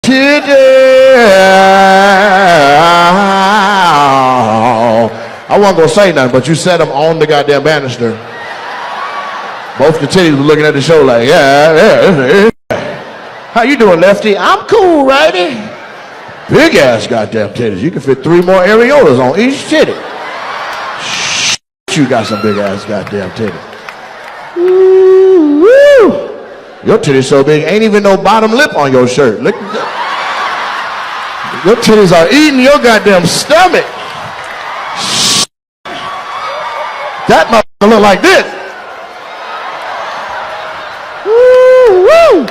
I wasn't gonna say nothing, but you said them on the goddamn banister. Both the titties were looking at the show like, yeah. How you doing, Lefty? I'm cool, righty. Big ass goddamn titties. You can fit 3 more areolas on each titty. You got some big ass goddamn titties. Woo. Your titties so big, ain't even no bottom lip on your shirt. Look. Your titties are eating your goddamn stomach. That motherfucker look like this. Woo!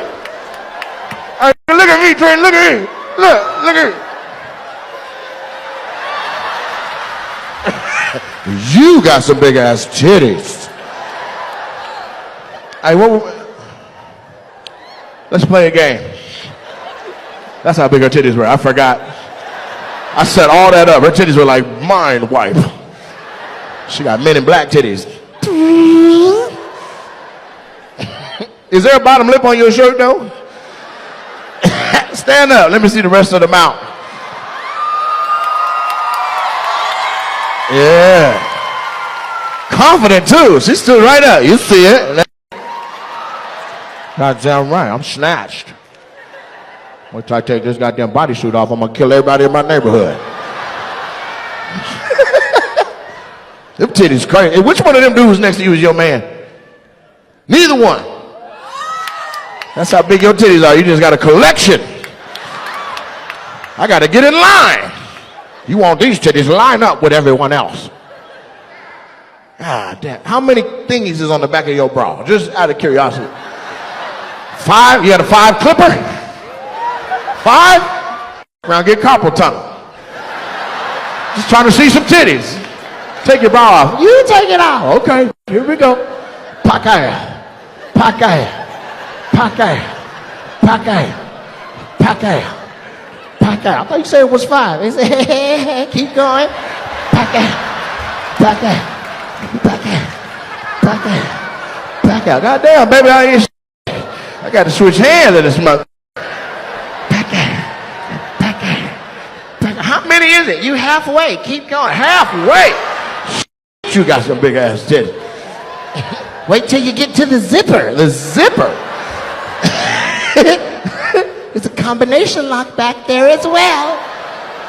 Hey, look at me, Trent, look at me. Look at me. You got some big ass titties. Hey, let's play a game. That's how big her titties were. I forgot. I set all that up. Her titties were like mind wipe. She got Men in Black titties. Is there a bottom lip on your shirt though? Stand up. Let me see the rest of the mouth. Yeah. Confident too. She stood right up. You see it. Goddamn right. I'm snatched. Once I take this goddamn bodysuit off, I'm gonna kill everybody in my neighborhood. Them titties crazy. Hey, which one of them dudes next to you is your man? Neither one. That's how big your titties are. You just got a collection. I gotta get in line. You want these titties line up with everyone else. Ah, damn. How many thingies is on the back of your bra? Just out of curiosity. 5? You got a 5 clipper? 5? Around, get carpal tunnel. Just trying to see some titties. Take your bra off. You take it off. Okay, here we go. Pakaya. Pakaya. Pakaya. Pakaya. Pakaya. Pakaya. I thought you said it was 5. He said, keep going. Pakaya. Pakaya. Pakaya. Pakaya. Pakaya. Goddamn, baby, I got to switch hands in this month. How many is it? You halfway. Keep going. Halfway. You got some big ass titties. Wait till you get to the zipper. The zipper. There's a combination lock back there as well.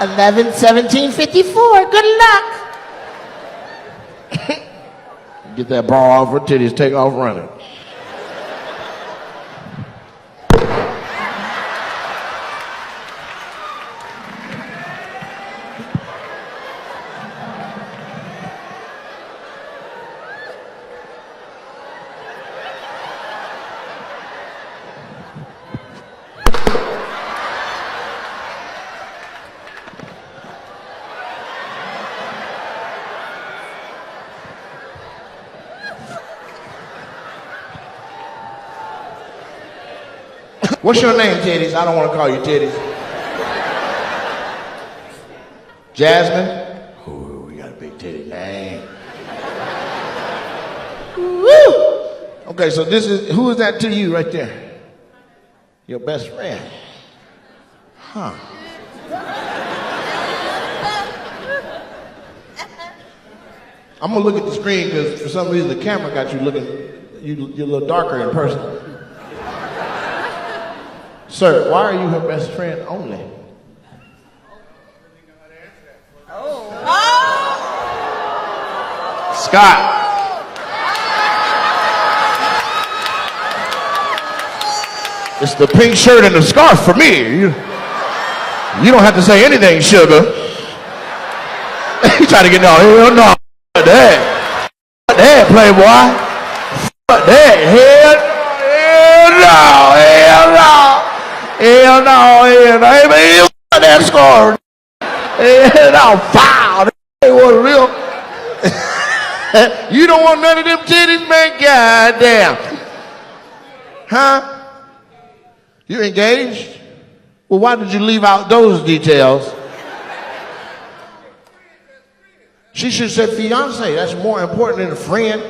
11, 17, 54. Good luck. Get that bra off her titties. Take off running. What's your name, titties? I don't want to call you titties. Jasmine? Ooh, you got a big titty name. Woo! Okay, so who is that to you right there? Your best friend. Huh. I'm gonna look at the screen because for some reason the camera got you looking, you're a little darker in person. Sir, why are you her best friend only? Oh. Scott. It's the pink shirt and the scarf for me. You don't have to say anything, sugar. You try to get no, hell no. Fuck that. Fuck that, playboy. Fuck that. Hell no. Hell no. Hell no, hell no, hey man, you got that scar. Hell no, foul. That ain't what real. You don't want none of them titties, man? Goddamn. Huh? You engaged? Well, why did you leave out those details? She should have said fiance. That's more important than a friend.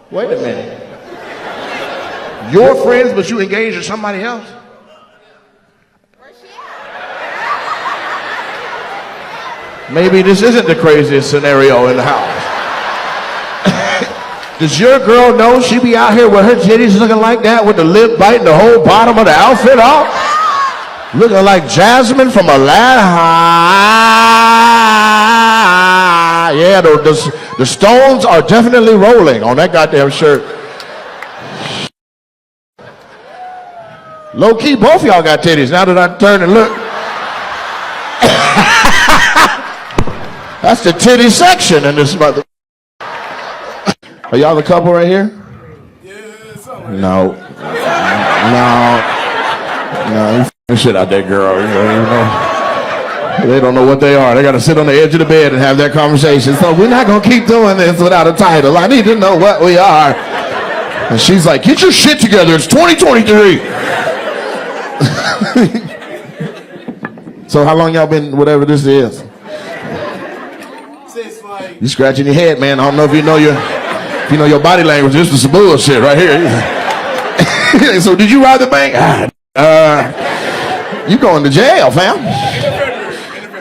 Wait a minute. Your friends, but you engaged to somebody else? Maybe this isn't the craziest scenario in the house. Does your girl know she be out here with her titties looking like that with the lip biting the whole bottom of the outfit off? Looking like Jasmine from Aladdin. Yeah, the stones are definitely rolling on that goddamn shirt. Low key, both y'all got titties now that I turn and look. That's the titty section in this mother. Are y'all the couple right here? Yeah, no. You f***ing shit out that girl. They don't know what they are. They got to sit on the edge of the bed and have that conversation. So we're not going to keep doing this without a title. I need to know what we are. And she's like, get your shit together. It's 2023. So how long y'all been, whatever this is? You scratching your head, man. I don't know if you know your body language. This is some bullshit right here. So did you rob the bank? You going to jail, fam.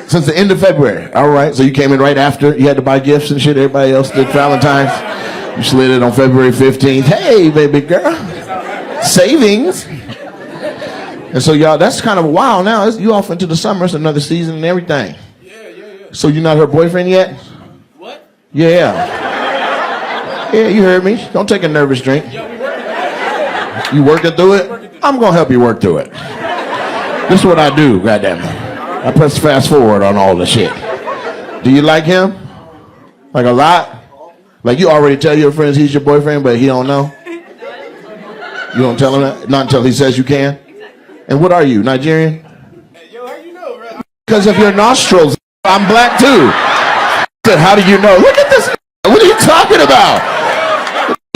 Since the end of February. All right. So you came in right after. You had to buy gifts and shit. Everybody else did Valentine's. You slid it on February 15th. Hey, baby girl. Savings. And so y'all, that's kind of a while now. You off into the summer. It's another season and everything. Yeah. So you're not her boyfriend yet? What? Yeah. Yeah, you heard me. Don't take a nervous drink. You working through it? I'm going to help you work through it. This is what I do, goddammit. I press fast forward on all the shit. Do you like him? Like a lot? Like you already tell your friends he's your boyfriend, but he don't know? You don't tell him that? Not until he says you can? And what are you, Nigerian? Yo, how you know, bro? Because of your nostrils. I'm black too. How do you know? Look at this. What are you talking about?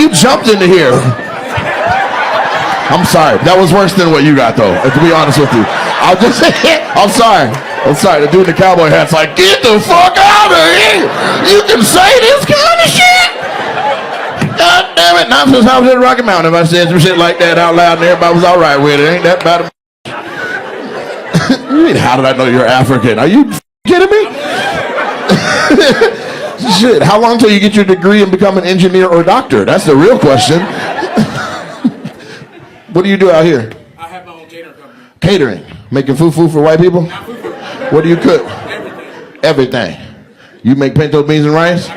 You jumped into here. I'm sorry. That was worse than what you got, though, to be honest with you. I'll just say it. I'm sorry. The dude in the cowboy hat's like, get the fuck out of here. You can say this kind of shit. God damn it. Not since I was at Rocky Mountain if I said some shit like that out loud and everybody was all right with it. Ain't that bad? You mean, how did I know you're African? Are you kidding me? Shit, how long till you get your degree and become an engineer or doctor? That's the real question. What do you do out here? I have my own catering company. Catering? Making fufu for white people? Not fufu. What do you cook? Everything. You make pinto beans and rice?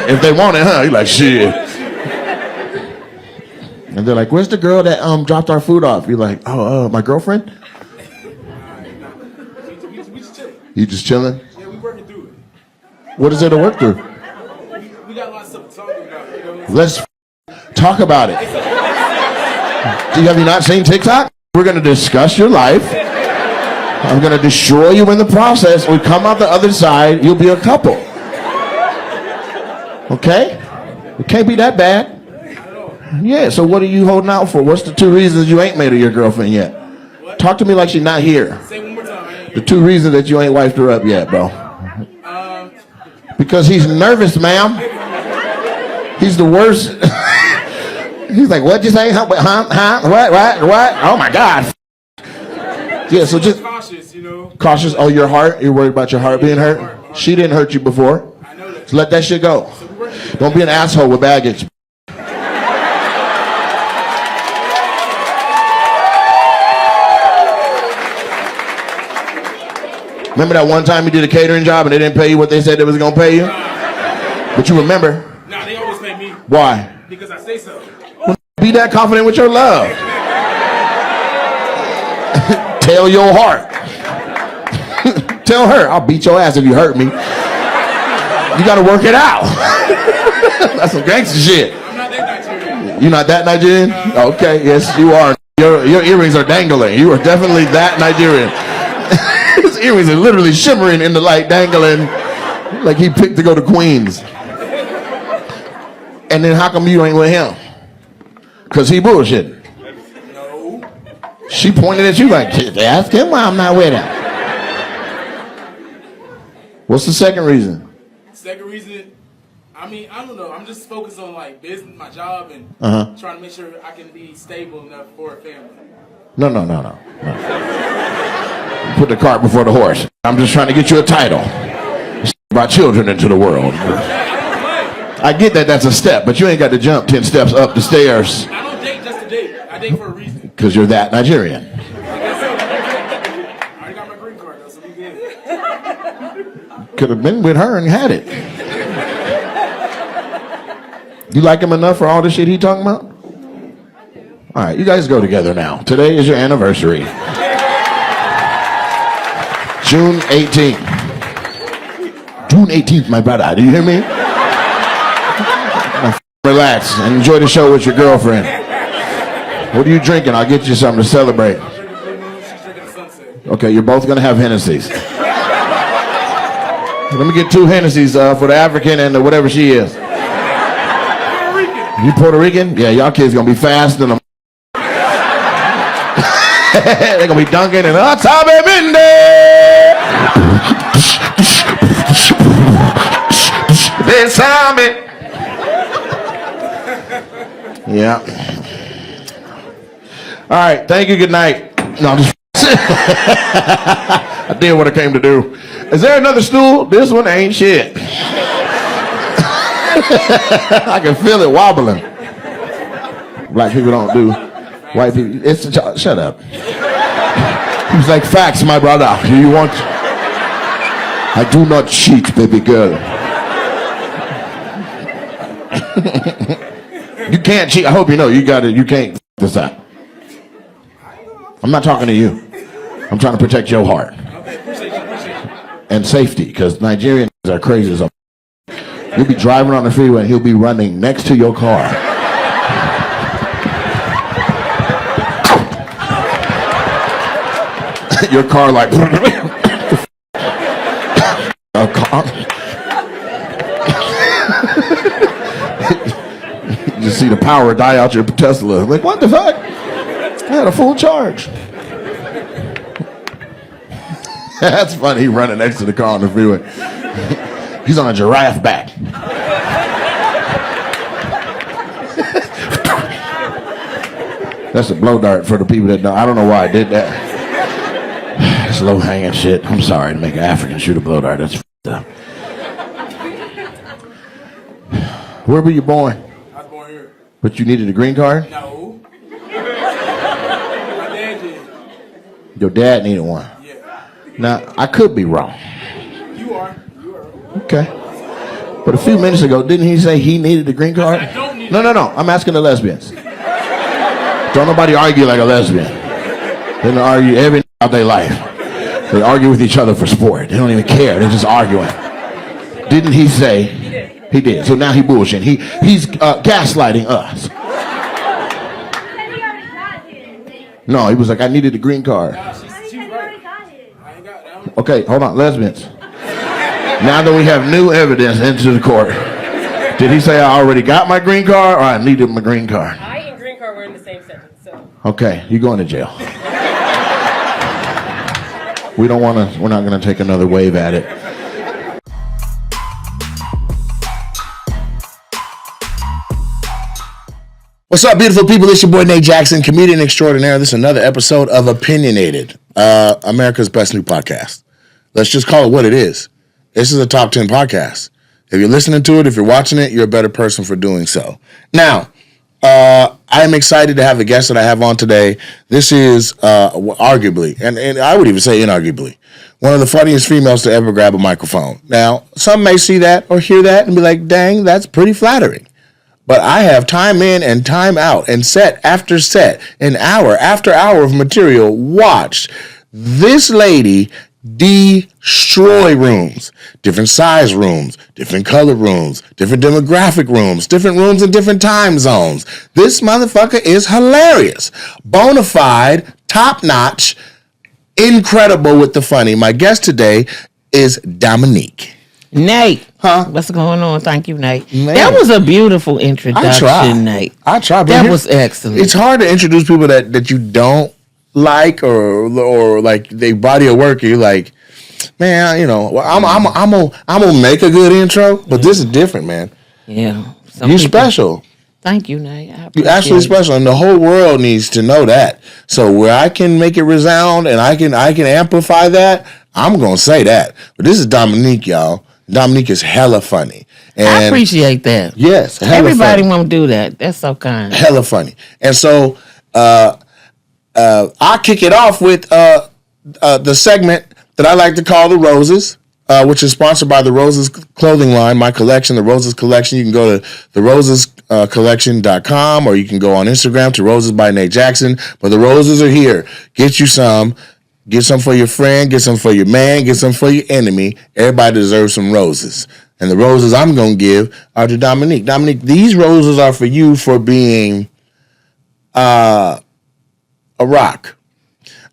If they want it, huh? You're like, shit. And they're like, where's the girl that dropped our food off? You're like, my girlfriend? We just chilling. You just chilling? Yeah, we working through it. What is there to work through? We got lots of stuff to talk about. You know? Let's talk about it. Have you not seen TikTok? We're going to discuss your life. I'm going to destroy you in the process. We come out the other side, you'll be a couple. Okay? It can't be that bad. Yeah, so what are you holding out for? What's the 2 reasons you ain't made her your girlfriend yet? Talk to me like she's not here. Say one more time. The 2 reasons that you ain't wifed her up yet, bro. Because he's nervous, ma'am. He's the worst. He's like, what'd you say? Huh? What? Oh my God. Yeah, so just cautious, you know. Cautious. Oh, your heart? You're worried about your heart being hurt? She didn't hurt you before. I know that. So let that shit go. Don't be an asshole with baggage. Remember that one time you did a catering job and they didn't pay you what they said they was gonna pay you? But you remember? Nah, they always pay me. Why? Because I say so. Well, be that confident with your love. Tell your heart. Tell her, I'll beat your ass if you hurt me. You gotta work it out. That's some gangster shit. I'm not that Nigerian. You're not that Nigerian? Okay, yes, you are. Your earrings are dangling. You are definitely that Nigerian. His earrings are literally shimmering in the light, dangling like he picked to go to Queens. And then how come you ain't with him? Because he bullshitting. No. She pointed at you like, ask him why I'm not with him. What's the second reason? Second reason, I mean, I don't know. I'm just focused on like business, my job, and trying to make sure I can be stable enough for a family. No. Put the cart before the horse. I'm just trying to get you a title. Brought children into the world. I get that that's a step, but you ain't got to jump 10 steps up the stairs. I don't date just to date. I date for a reason. Because you're that Nigerian. I already got my green card, though, so we good. Could have been with her and had it. You like him enough for all the shit he talking about? All right, you guys go together now. Today is your anniversary. June 18th. June 18th, my brother. Do you hear me? Relax and enjoy the show with your girlfriend. What are you drinking? I'll get you something to celebrate. Okay, you're both going to have Hennessy's. Let me get 2 Hennessy's for the African and the whatever she is. You Puerto Rican? Yeah, y'all kids going to be fast and they're going to be dunking and Atabe Minde. Besame. Yeah. All right. Thank you. Good night. No, I'm just I did what I came to do. Is there another stool? This one ain't shit. I can feel it wobbling. Black people don't do. White people. Shut up. He was like, facts, my brother. Do you want? I do not cheat, baby girl. You can't cheat. I hope you know. You can't this out. I'm not talking to you. I'm trying to protect your heart. And safety, because Nigerians are crazy as a. You'll be driving on the freeway and he'll be running next to your car. Your car like a car. You see the power die out your Tesla. Like, what the fuck? I had a full charge. That's funny. He running next to the car on the freeway. He's on a giraffe back. That's a blow dart for the people that know. I don't know why I did that. It's low hanging shit. I'm sorry to make an African shoot a blow dart. That's f***ed up. Where were you born? I was born here. But you needed a green card? No. My dad did. Your dad needed one? Yeah. Now, I could be wrong. You are. Okay. But a few minutes ago, didn't he say he needed a green card? I don't need No. I'm asking the lesbians. Don't nobody argue like a lesbian. They don't argue every night of their life. They argue with each other for sport. They don't even care. They're just arguing. Didn't he say? He did. So now he bullshitting. He's gaslighting us. No, he was like, I needed a green card. She's right. I ain't got that. Okay, hold on, lesbians. Now that we have new evidence into the court, did he say I already got my green card or I needed my green card? I and green card were in the same sentence, so. Okay, you're going to jail. We're not gonna take another wave at it. What's up, beautiful people? It's your boy Nate Jackson, comedian extraordinaire. This is another episode of Opinionated, America's best new podcast. Let's just call it what it is. This is a top 10 podcast. If you're listening to it, if you're watching it, you're a better person for doing so. Now, I'm excited to have the guest that I have on today. This is arguably, and I would even say inarguably, one of the funniest females to ever grab a microphone. Now, some may see that or hear that and be like, dang, that's pretty flattering. But I have time in and time out and set after set and hour after hour of material watched this lady destroy rooms, different size rooms, different color rooms, different demographic rooms, different rooms in different time zones. This motherfucker is hilarious, bona fide, top-notch, incredible with the funny. My guest today is Dominique. Nate. Huh? What's going on? Thank you, Nate. Man. That was a beautiful introduction, Nate. I tried. That was excellent. It's hard to introduce people that you don't like or like they body of work. You're like, man, you know, I'm gonna make a good intro, but this is different, man. Yeah. You special. Thank you, Nate. You're actually special, and the whole world needs to know that. So where I can make it resound and I can amplify that, I'm gonna say that. But this is Dominique, y'all. Dominique is hella funny. And I appreciate that. Yes, everybody won't do that. That's so kind. Hella funny. And so I'll kick it off with the segment that I like to call the Roses. Which is sponsored by the Roses clothing line, my collection, the Roses collection. You can go to therosescollection.com or you can go on Instagram to Roses by Nate Jackson. But the Roses are here. Get you some. Get some for your friend. Get some for your man. Get some for your enemy. Everybody deserves some roses. And the roses I'm going to give are to Dominique. Dominique, these roses are for you for being a rock.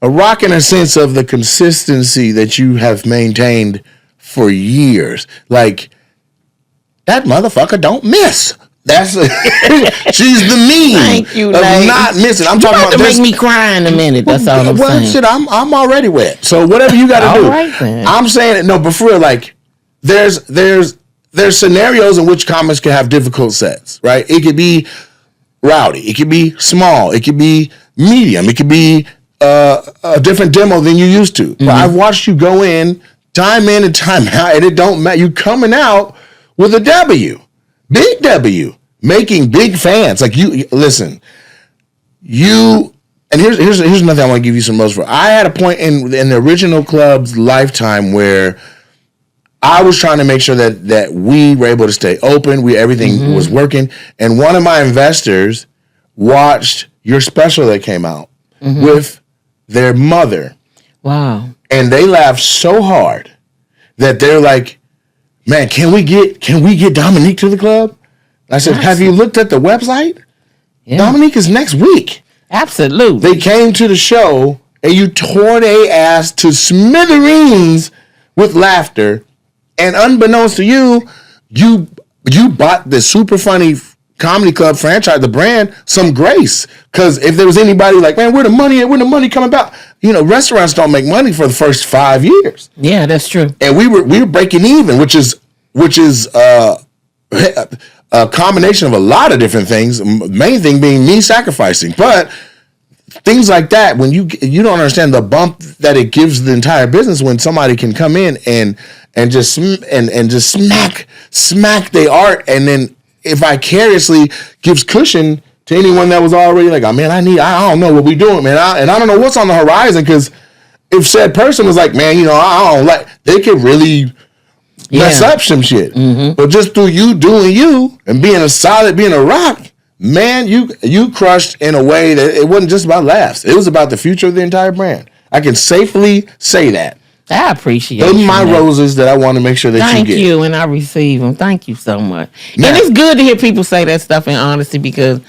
A rock in a sense of the consistency that you have maintained for years. Like, that motherfucker don't miss. That's she's the meme. Thank you, of Nate. not missing. I'm talking about to this. Make me cry in a minute. That's all I'm saying. Shit, I'm already wet. So whatever you got to do. Right, then. I'm saying it. No, but for real, like there's scenarios in which comics can have difficult sets, right? It could be rowdy. It could be small. It could be medium. It could be a different demo than you used to. But I've watched you go in and time out, and it don't matter. You coming out with a W, big W, making big fans. Like you listen, and here's another thing I want to give you some roses for. I had a point in the original club's lifetime where I was trying to make sure that we were able to stay open. Everything was working, and one of my investors watched your special that came out with their mother. Wow. And they laughed so hard that they're like, man, can we get Dominique to the club? I said, have you looked at the website? Yeah. Dominique is next week. Absolutely. They came to the show and you tore their ass to smithereens with laughter. And unbeknownst to you, you bought the super funny comedy club franchise, the brand, some grace. Because if there was anybody like, man, where the money coming about? You know, restaurants don't make money for the first 5 years. Yeah, that's true. And we were breaking even, which is a combination of a lot of different things. Main thing being me sacrificing, but things like that. When you don't understand the bump that it gives the entire business when somebody can come in and just smack their art, and then it vicariously gives cushion to anyone that was already like, oh man, I don't know what we doing, man, and I don't know what's on the horizon, because if said person was like, man, I don't like, they could really mess up some shit. But just through you doing you and being a rock, man, you crushed in a way that it wasn't just about laughs. It was about the future of the entire brand. I can safely say that. I appreciate those are my roses that I want to make sure that you get. Thank you, and I receive them. Thank you so much. Now, and it's good to hear people say that stuff in honesty, because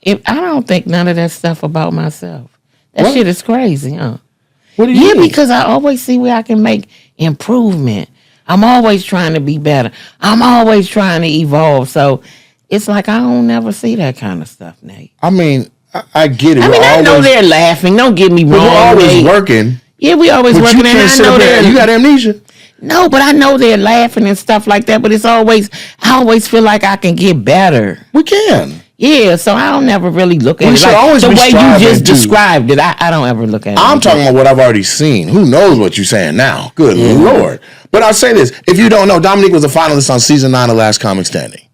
I don't think none of that stuff about myself. That shit is crazy, huh? What do you mean? Because I always see where I can make improvement. I'm always trying to be better. I'm always trying to evolve. So it's like I don't never see that kind of stuff, Nate. I mean, I get it. I know they're laughing. Don't get me wrong. We're always working. Yeah, we always working, and I know you got amnesia. No, but I know they're laughing and stuff like that. But I always feel like I can get better. We can. Yeah, so I don't ever really look at it like always the way you just described it. I don't ever look at it. I'm talking about what I've already seen. Who knows what you're saying now? Good Lord. But I'll say this. If you don't know, Dominique was a finalist on season 9 of Last Comic Standing.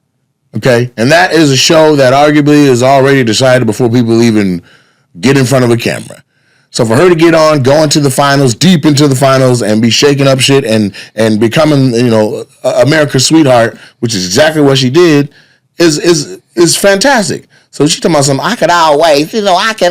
Okay? And that is a show that arguably is already decided before people even get in front of a camera. So for her to get on, go into the finals, deep into the finals, and be shaking up shit and becoming, America's sweetheart, which is exactly what she did, is fantastic. So she's talking about something, I can always. You act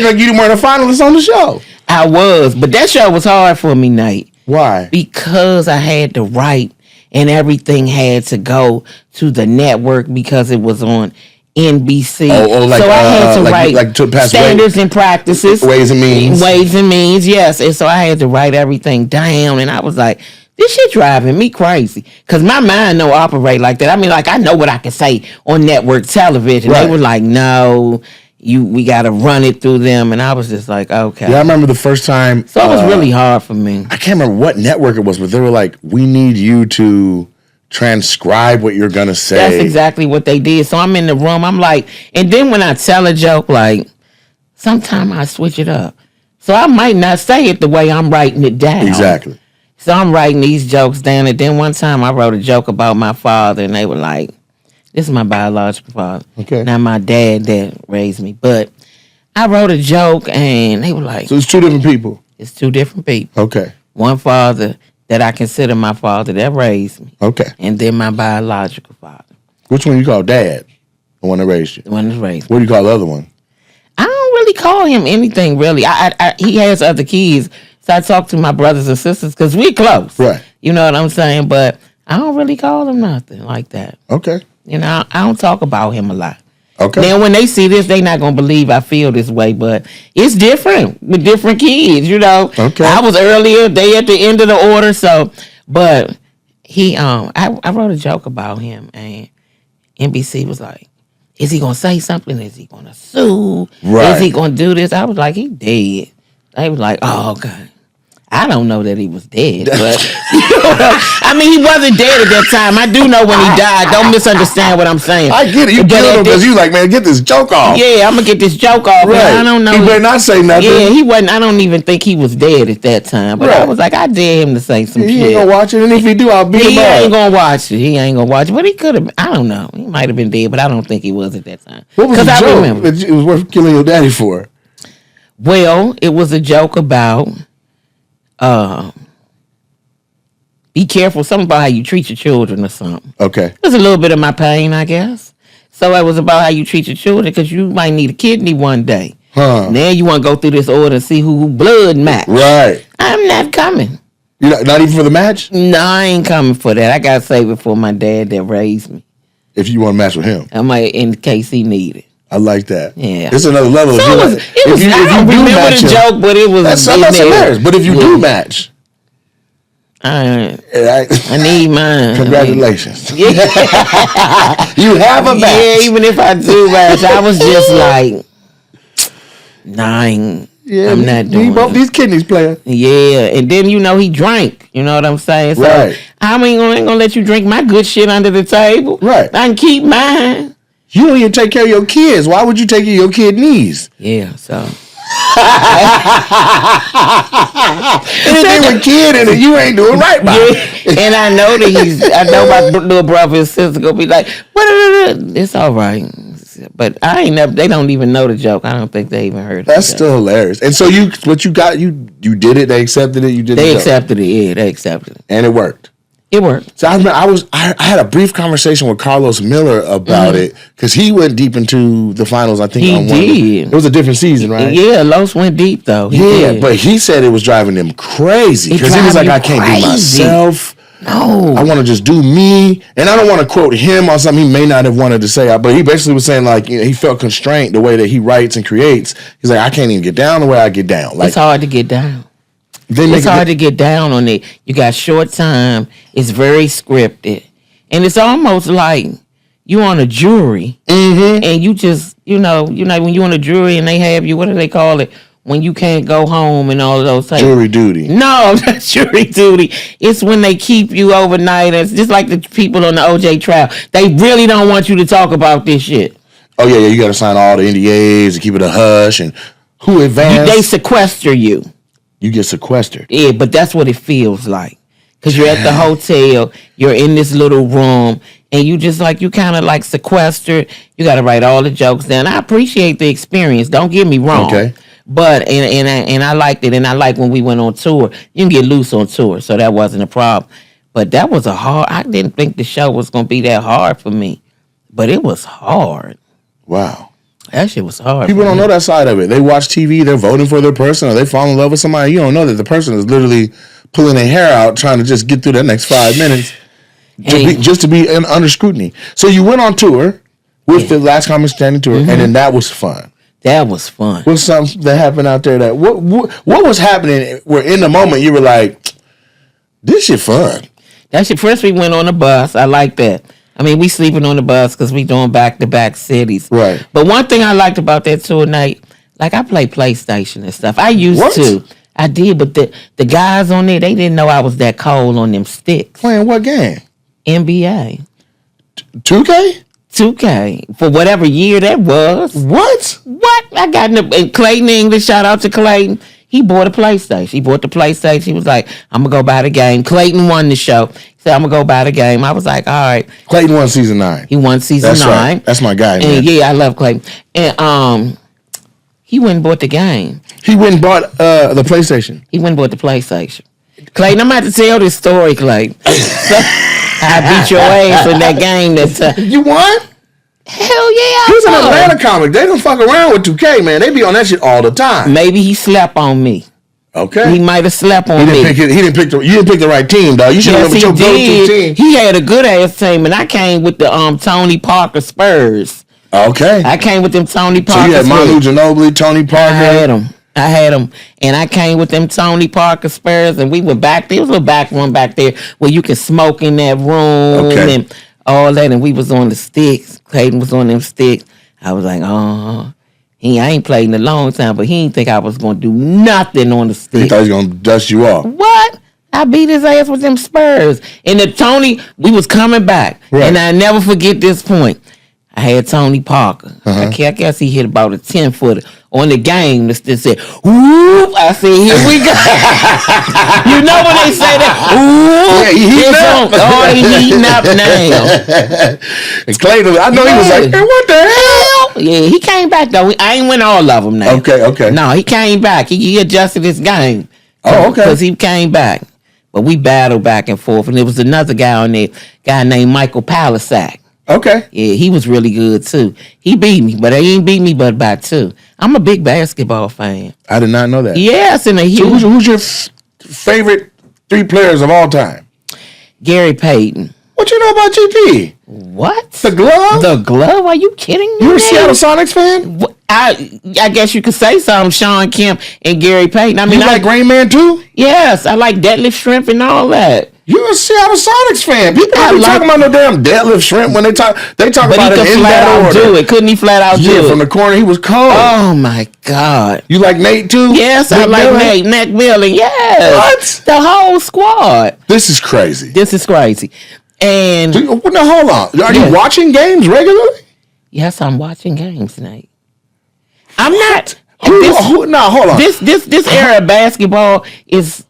like you weren't a finalist on the show. I was, but that show was hard for me, Nate. Why? Because I had to write, and everything had to go to the network because it was on NBC. So I had to write to pass standards and practices. Ways and means, yes. And so I had to write everything down, and I was like, this shit driving me crazy. Because my mind don't operate like that. I mean, like, I know what I can say on network television. Right. They were like, no, we got to run it through them. And I was just like, okay. Yeah, I remember the first time. So it was really hard for me. I can't remember what network it was, but they were like, we need you to transcribe what you're going to say. That's exactly what they did. So I'm in the room. I'm like, and then when I tell a joke, like, sometimes I switch it up. So I might not say it the way I'm writing it down. Exactly. So I'm writing these jokes down. And then one time I wrote a joke about my father, and they were like, this is my biological father. Okay. Not my dad that raised me. But I wrote a joke, and they were like, So it's two different people. it's two different people. Okay. One father that I consider my father that raised me. Okay. And then my biological father. Which one you call dad? The one that raised you. The one that raised me. What do you call the other one? I don't really call him anything, really. He has other kids. So I talk to my brothers and sisters because we're close. Right. You know what I'm saying? But I don't really call him nothing like that. Okay. You know, I don't talk about him a lot. Okay. Now, when they see this, they not going to believe I feel this way, but it's different with different kids, you know. Okay. I was earlier, they at the end of the order, so, but he, I wrote a joke about him, and NBC was like, is he going to say something? Is he going to sue? Right. Is he going to do this? I was like, he dead. They was like, oh, okay. I don't know that he was dead, but I mean, he wasn't dead at that time. I do know when he died. Don't misunderstand what I'm saying. I get it. You But killed at him because this- you like, man, get this joke off. Yeah, I'm gonna get this joke off. But Right. I don't know. He better not say nothing. Yeah, he wasn't. I don't even think he was dead at that time. But I Right. was like, I dare him to say some He shit. ain't gonna watch it, and if he do, I'll beat him He ain't up. gonna watch it. He ain't gonna watch it. But he could have. I don't know. He might have been dead, but I don't think he was at that time. What was the I joke remember. that it was worth killing your daddy for? Well, it was a joke about be careful, something about how you treat your children or something. Okay. It was a little bit of my pain, I guess. So it was about how you treat your children because you might need a kidney one day. Huh. Now you want to go through this order and see who blood match. Right. I'm not coming. You're not even for the match? No, I ain't coming for that. I got to save it for my dad that raised me. If you want to match with him. I might, in case he needed. I like that. Yeah. It's another level. So If you I don't remember match the him, joke, but it was That's in there. hilarious. But if you Yeah. do match, I I need mine. congratulations. Yeah. You have a match. Yeah, even if I do match, I was just like, I'm not doing both it. these kidneys player. Yeah, and then he drank. You know what I'm saying? So Right. I ain't gonna let you drink my good shit under the table. Right. I can keep mine. You don't even take care of your kids. Why would you take care of your kidneys? Yeah, so Anything with kid in it, you ain't doing right by. yeah, and I know that I know my little brother and sister gonna be like, what? It's all right, but I ain't never. They don't even know the joke. I don't think they even heard it. That's still hilarious. And so you did it. They accepted it. You did. They the joke. accepted it. Yeah, they accepted it. And it worked. It worked. So I remember I had a brief conversation with Carlos Miller about it because he went deep into the finals. I think He on one. did. It was a different season, right? Yeah, Los went deep though. He Yeah, did. but he said it was driving him crazy It because he was drive like, you I can't be crazy. myself. No. I want to just do me. And I don't want to quote him on something he may not have wanted to say, but he basically was saying like, he felt constrained the way that he writes and creates. He's like, I can't even get down the way I get down. Like, It's hard to get down. they make It's hard to get down on it. You got short time. It's very scripted. And it's almost like you on a jury. Mm-hmm. And you just, when you on a jury and they have you, what do they call it? When you can't go home and all of those types. jury duty. No, not jury duty. It's when they keep you overnight. It's just like the people on the OJ trial. They really don't want you to talk about this shit. Oh, yeah, you got to sign all the NDAs and keep it a hush. And who advanced? They sequester you. You get sequestered. Yeah, but that's what it feels like. Because you're at the hotel, you're in this little room, and you kind of like sequestered. You got to write all the jokes down. I appreciate the experience. Don't get me wrong. Okay. But, and I liked it, and I like when we went on tour. You can get loose on tour, so that wasn't a problem. But that was I didn't think the show was going to be that hard for me. But it was hard. Wow. That shit was hard. People don't know that side of it. They watch TV, they're voting for their person, or they fall in love with somebody. You don't know that the person is literally pulling their hair out, trying to just get through that next 5 minutes to be under scrutiny. So you went on tour with the Last Comic Standing tour, and then that was fun. That was fun. What's something that happened out there that what was happening where in the moment you were like, this shit fun? That shit, first we went on the bus. I like that. I mean, we sleeping on the bus because we doing back-to-back cities. Right. But one thing I liked about that tour night, like I play PlayStation and stuff. I used to. I did, but the guys on there, they didn't know I was that cold on them sticks. Playing what game? NBA. 2K? 2K. For whatever year that was. What? I got in Clayton English, shout out to Clayton. He bought a PlayStation. He bought the PlayStation. He was like, I'm going to go buy the game. Clayton won the show. He said, I'm going to go buy the game. I was like, all right. Clayton won season 9. He won season 9. Right. That's my guy, man. And yeah, I love Clayton. And he went and bought the game. He went and bought the PlayStation. He went and bought the PlayStation. Clayton, I'm about to tell this story, Clayton. I beat your ass in that game. You won? Hell yeah. He's an Atlanta comic. They don't fuck around with 2K, man. They be on that shit all the time. Maybe he slept on me. Okay. He might have slept on me. You didn't pick the right team, though. You should have went with your go-to team. He had a good ass team, and I came with the Tony Parker Spurs. Okay. I came with them Tony Parker. So you had Manu Ginobili, Tony Parker. I had them, and I came with them Tony Parker Spurs, and we went back there. There was a little back room back there where you can smoke in that room and all that, and we was on the sticks. Clayton was on them sticks. I was like, I ain't played in a long time, but he didn't think I was going to do nothing on the sticks. He thought he was going to dust you off. What? I beat his ass with them Spurs. And the Tony, we was coming back. Right. And I never forget this point. I had Tony Parker. I guess he hit about a 10-footer on the game. That said, "Whoop!" I said, "Here we go." You know when they say that? Whoop! Yeah, he heating up now. And Clayton, I know he was like, "Hey, what the hell?" Yeah, he came back though. I ain't win all of them now. Okay. No, he came back. He adjusted his game. Oh, okay. Because he came back. But we battled back and forth, and there was another guy on there, guy named Michael Palisak. Okay. Yeah, he was really good too. He beat me, but he ain't beat me but by 2. I'm a big basketball fan. I did not know that. Yes, and a huge. So who's your favorite 3 players of all time? Gary Payton. What you know about GP? What? The glove? The glove? Are you kidding me? You a Seattle Sonics fan? I guess you could say something. Sean Kemp and Gary Payton. I mean, you like Rain Man too? Yes, I like Deadlift Shrimp and all that. You're a Seattle Sonics fan. People don't be talking about no damn Deadlift Shrimp when they talk about it in that order. Do it. Couldn't he flat out do it? Yeah, from the corner, he was cold. Oh my God. You like Nate too? Yes, I like Nate. Nate Millen. Yes. What? The whole squad. This is crazy. And now hold on. Are you watching games regularly? Yes, I'm watching games, Nate. I'm not. Hold on. This era of basketball is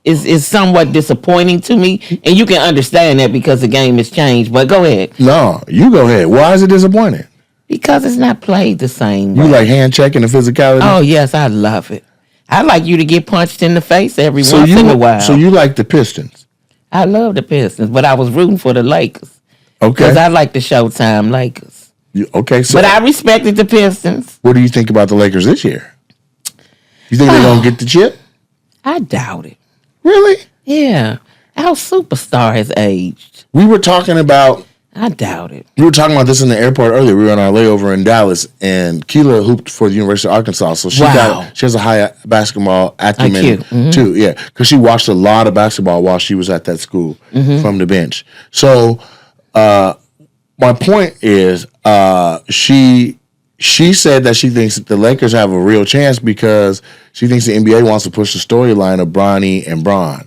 somewhat disappointing to me, and you can understand that because the game has changed. But go ahead. No, you go ahead. Why is it disappointing? Because it's not played the same way. You like hand checking and physicality? Oh yes, I love it. I like you to get punched in the face every once in a while. So you like the Pistons? I love the Pistons, but I was rooting for the Lakers. Okay. Because I like the Showtime Lakers. So but I respected the Pistons. What do you think about the Lakers this year? You think they're going to get the chip? I doubt it. Really? Yeah. Our superstar has aged. We were talking about... I doubt it. We were talking about this in the airport earlier. We were on our layover in Dallas, and Keela hooped for the University of Arkansas. So she has a high basketball acumen too. Yeah, because she watched a lot of basketball while she was at that school from the bench. So my point is, she said that she thinks that the Lakers have a real chance because she thinks the NBA wants to push the storyline of Bronny and Bron.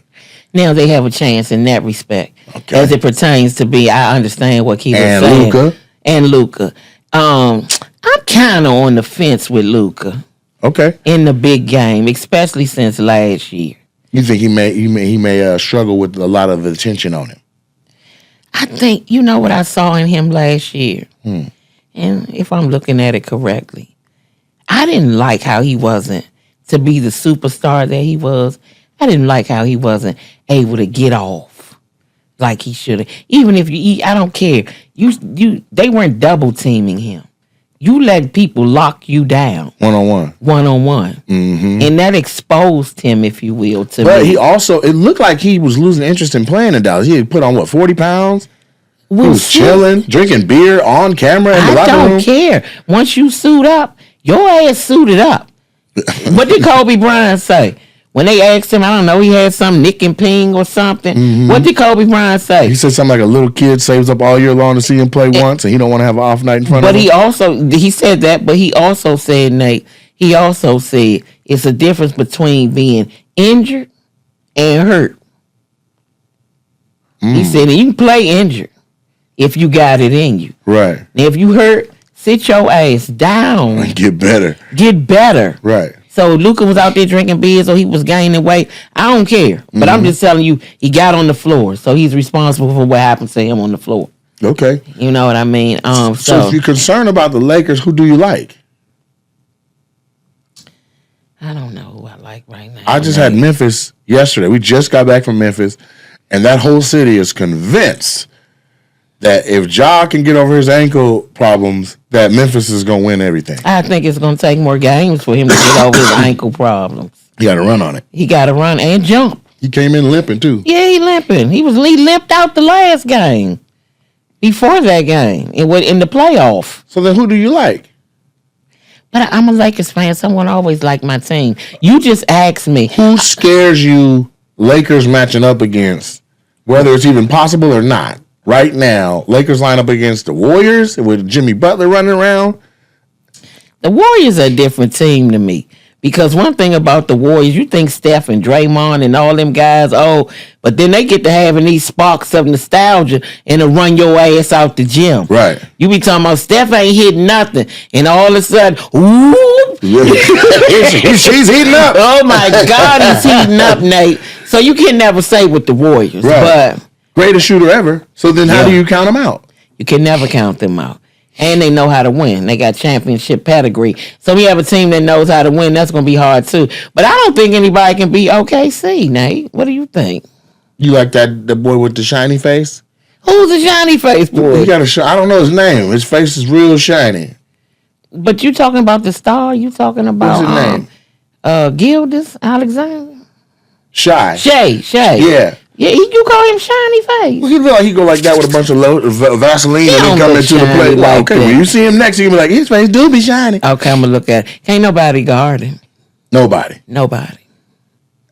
Now they have a chance in that respect. Okay. As it pertains to I understand what Keith was saying. And Luka. I'm kind of on the fence with Luka. Okay. In the big game, especially since last year. You think he may struggle with a lot of attention on him? I think, you know what I saw in him last year? And if I'm looking at it correctly, I didn't like how he wasn't to be the superstar that he was. I didn't like how he wasn't able to get off like he should have. Even if I don't care. They weren't double teaming him. You let people lock you down. One-on-one. Mm-hmm. And that exposed him, if you will, to me. But he also, it looked like he was losing interest in playing in Dallas. He had put on, 40 pounds? He was chilling, drinking beer on camera in the locker room. I don't care. Once you suit up, your ass suited up. What did Kobe Bryant say? when they asked him, I don't know, he had some nick and ping or something. What did Kobe Bryant say? He said something like a little kid saves up all year long to see him play once, and he don't want to have an off night in front of him. But he said that, but he also said, Nate, it's a difference between being injured and hurt. He said you can play injured if you got it in you. Right. Now, if you hurt, sit your ass down. Get better. Get better. Right. So Luka was out there drinking beers, or he was gaining weight. I don't care. But I'm just telling you, he got on the floor. So he's responsible for what happened to him on the floor. Okay. You know what I mean? So if you're concerned about the Lakers, who do you like? I don't know who I like right now. I just had Memphis yesterday. We just got back from Memphis, and that whole city is convinced that if Ja can get over his ankle problems, that Memphis is going to win everything. I think it's going to take more games for him to get over his ankle problems. He got to run on it. He got to run and jump. He came in limping, too. Yeah, he limping. He limped out the last game. Before that game, in the playoff. So then who do you like? But I'm a Lakers fan. Someone always liked my team. You just asked me. Who scares you Lakers matching up against, whether it's even possible or not? Right now, Lakers line up against the Warriors with Jimmy Butler running around. The Warriors are a different team to me. Because one thing about the Warriors, you think Steph and Draymond and all them guys, but then they get to having these sparks of nostalgia and to run your ass out the gym. Right. You be talking about Steph ain't hitting nothing, and all of a sudden, whoop. She's heating up. Oh my God, he's heating up, Nate. So you can never say with the Warriors. Right. But greatest shooter ever. So then how do you count them out? You can never count them out. And they know how to win. They got championship pedigree. So we have a team that knows how to win. That's going to be hard, too. But I don't think anybody can beat OKC, Nate. What do you think? You like the boy with the shiny face? Who's the shiny face boy? He got I don't know his name. His face is real shiny. But you talking about the star? You talking about what's his name? Gildas Alexander? Shay. Yeah. Yeah, you call him shiny face. Well, he look like he go like that with a bunch of Vaseline and then come into the plate. Like okay, when you see him next, you be like, his face do be shiny. Okay, I'm gonna look at it. Can't nobody guard him. Nobody.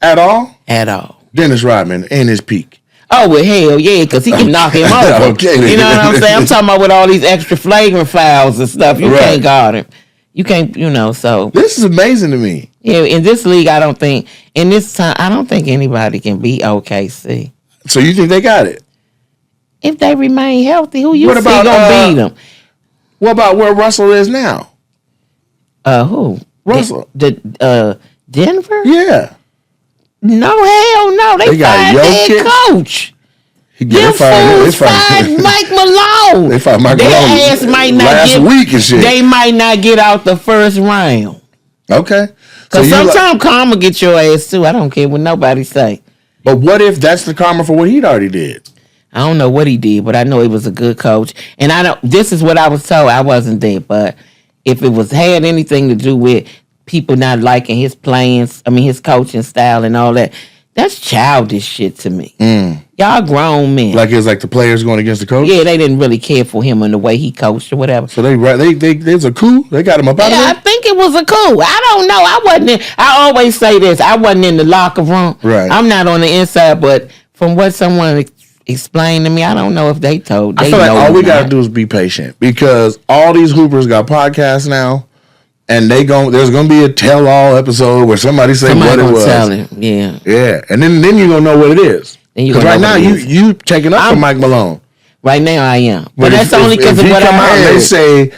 At all? At all. Dennis Rodman in his peak. Oh, well, hell yeah, because he can knock him over. Okay. You know what I'm saying? I'm talking about with all these extra flagrant fouls and stuff. You can't guard him. You can't, so. This is amazing to me. Yeah, in this league, I don't think anybody can beat OKC. So you think they got it? If they remain healthy, who you think gonna beat them? What about where Russell is now? Who? Russell. Denver? Yeah. No, hell no. They fired their coach. They fired Mike Malone. They fired Mike Malone ass might not last week and shit. They might not get out the first round. Okay. Because sometimes karma get your ass too. I don't care what nobody say. But what if that's the karma for what he'd already did? I don't know what he did, but I know he was a good coach. And this is what I was told. I wasn't there, but if it had anything to do with people not liking his his coaching style and all that, that's childish shit to me. Y'all grown men. Like it's like the players going against the coach? Yeah, they didn't really care for him and the way he coached or whatever. So there's a coup? They got him up out of there? I think it was a coup. I don't know. I always say this. I wasn't in the locker room. Right. I'm not on the inside, but from what someone explained to me, I don't know if they told. I feel like all we got to do is be patient because all these hoopers got podcasts now. And there's gonna be a tell-all episode where somebody what it was. Tell him. Yeah. Yeah. And then you're gonna know what it is. Because right now you taking up for Mike Malone. Right now I am. But that's only because of what I heard. And they say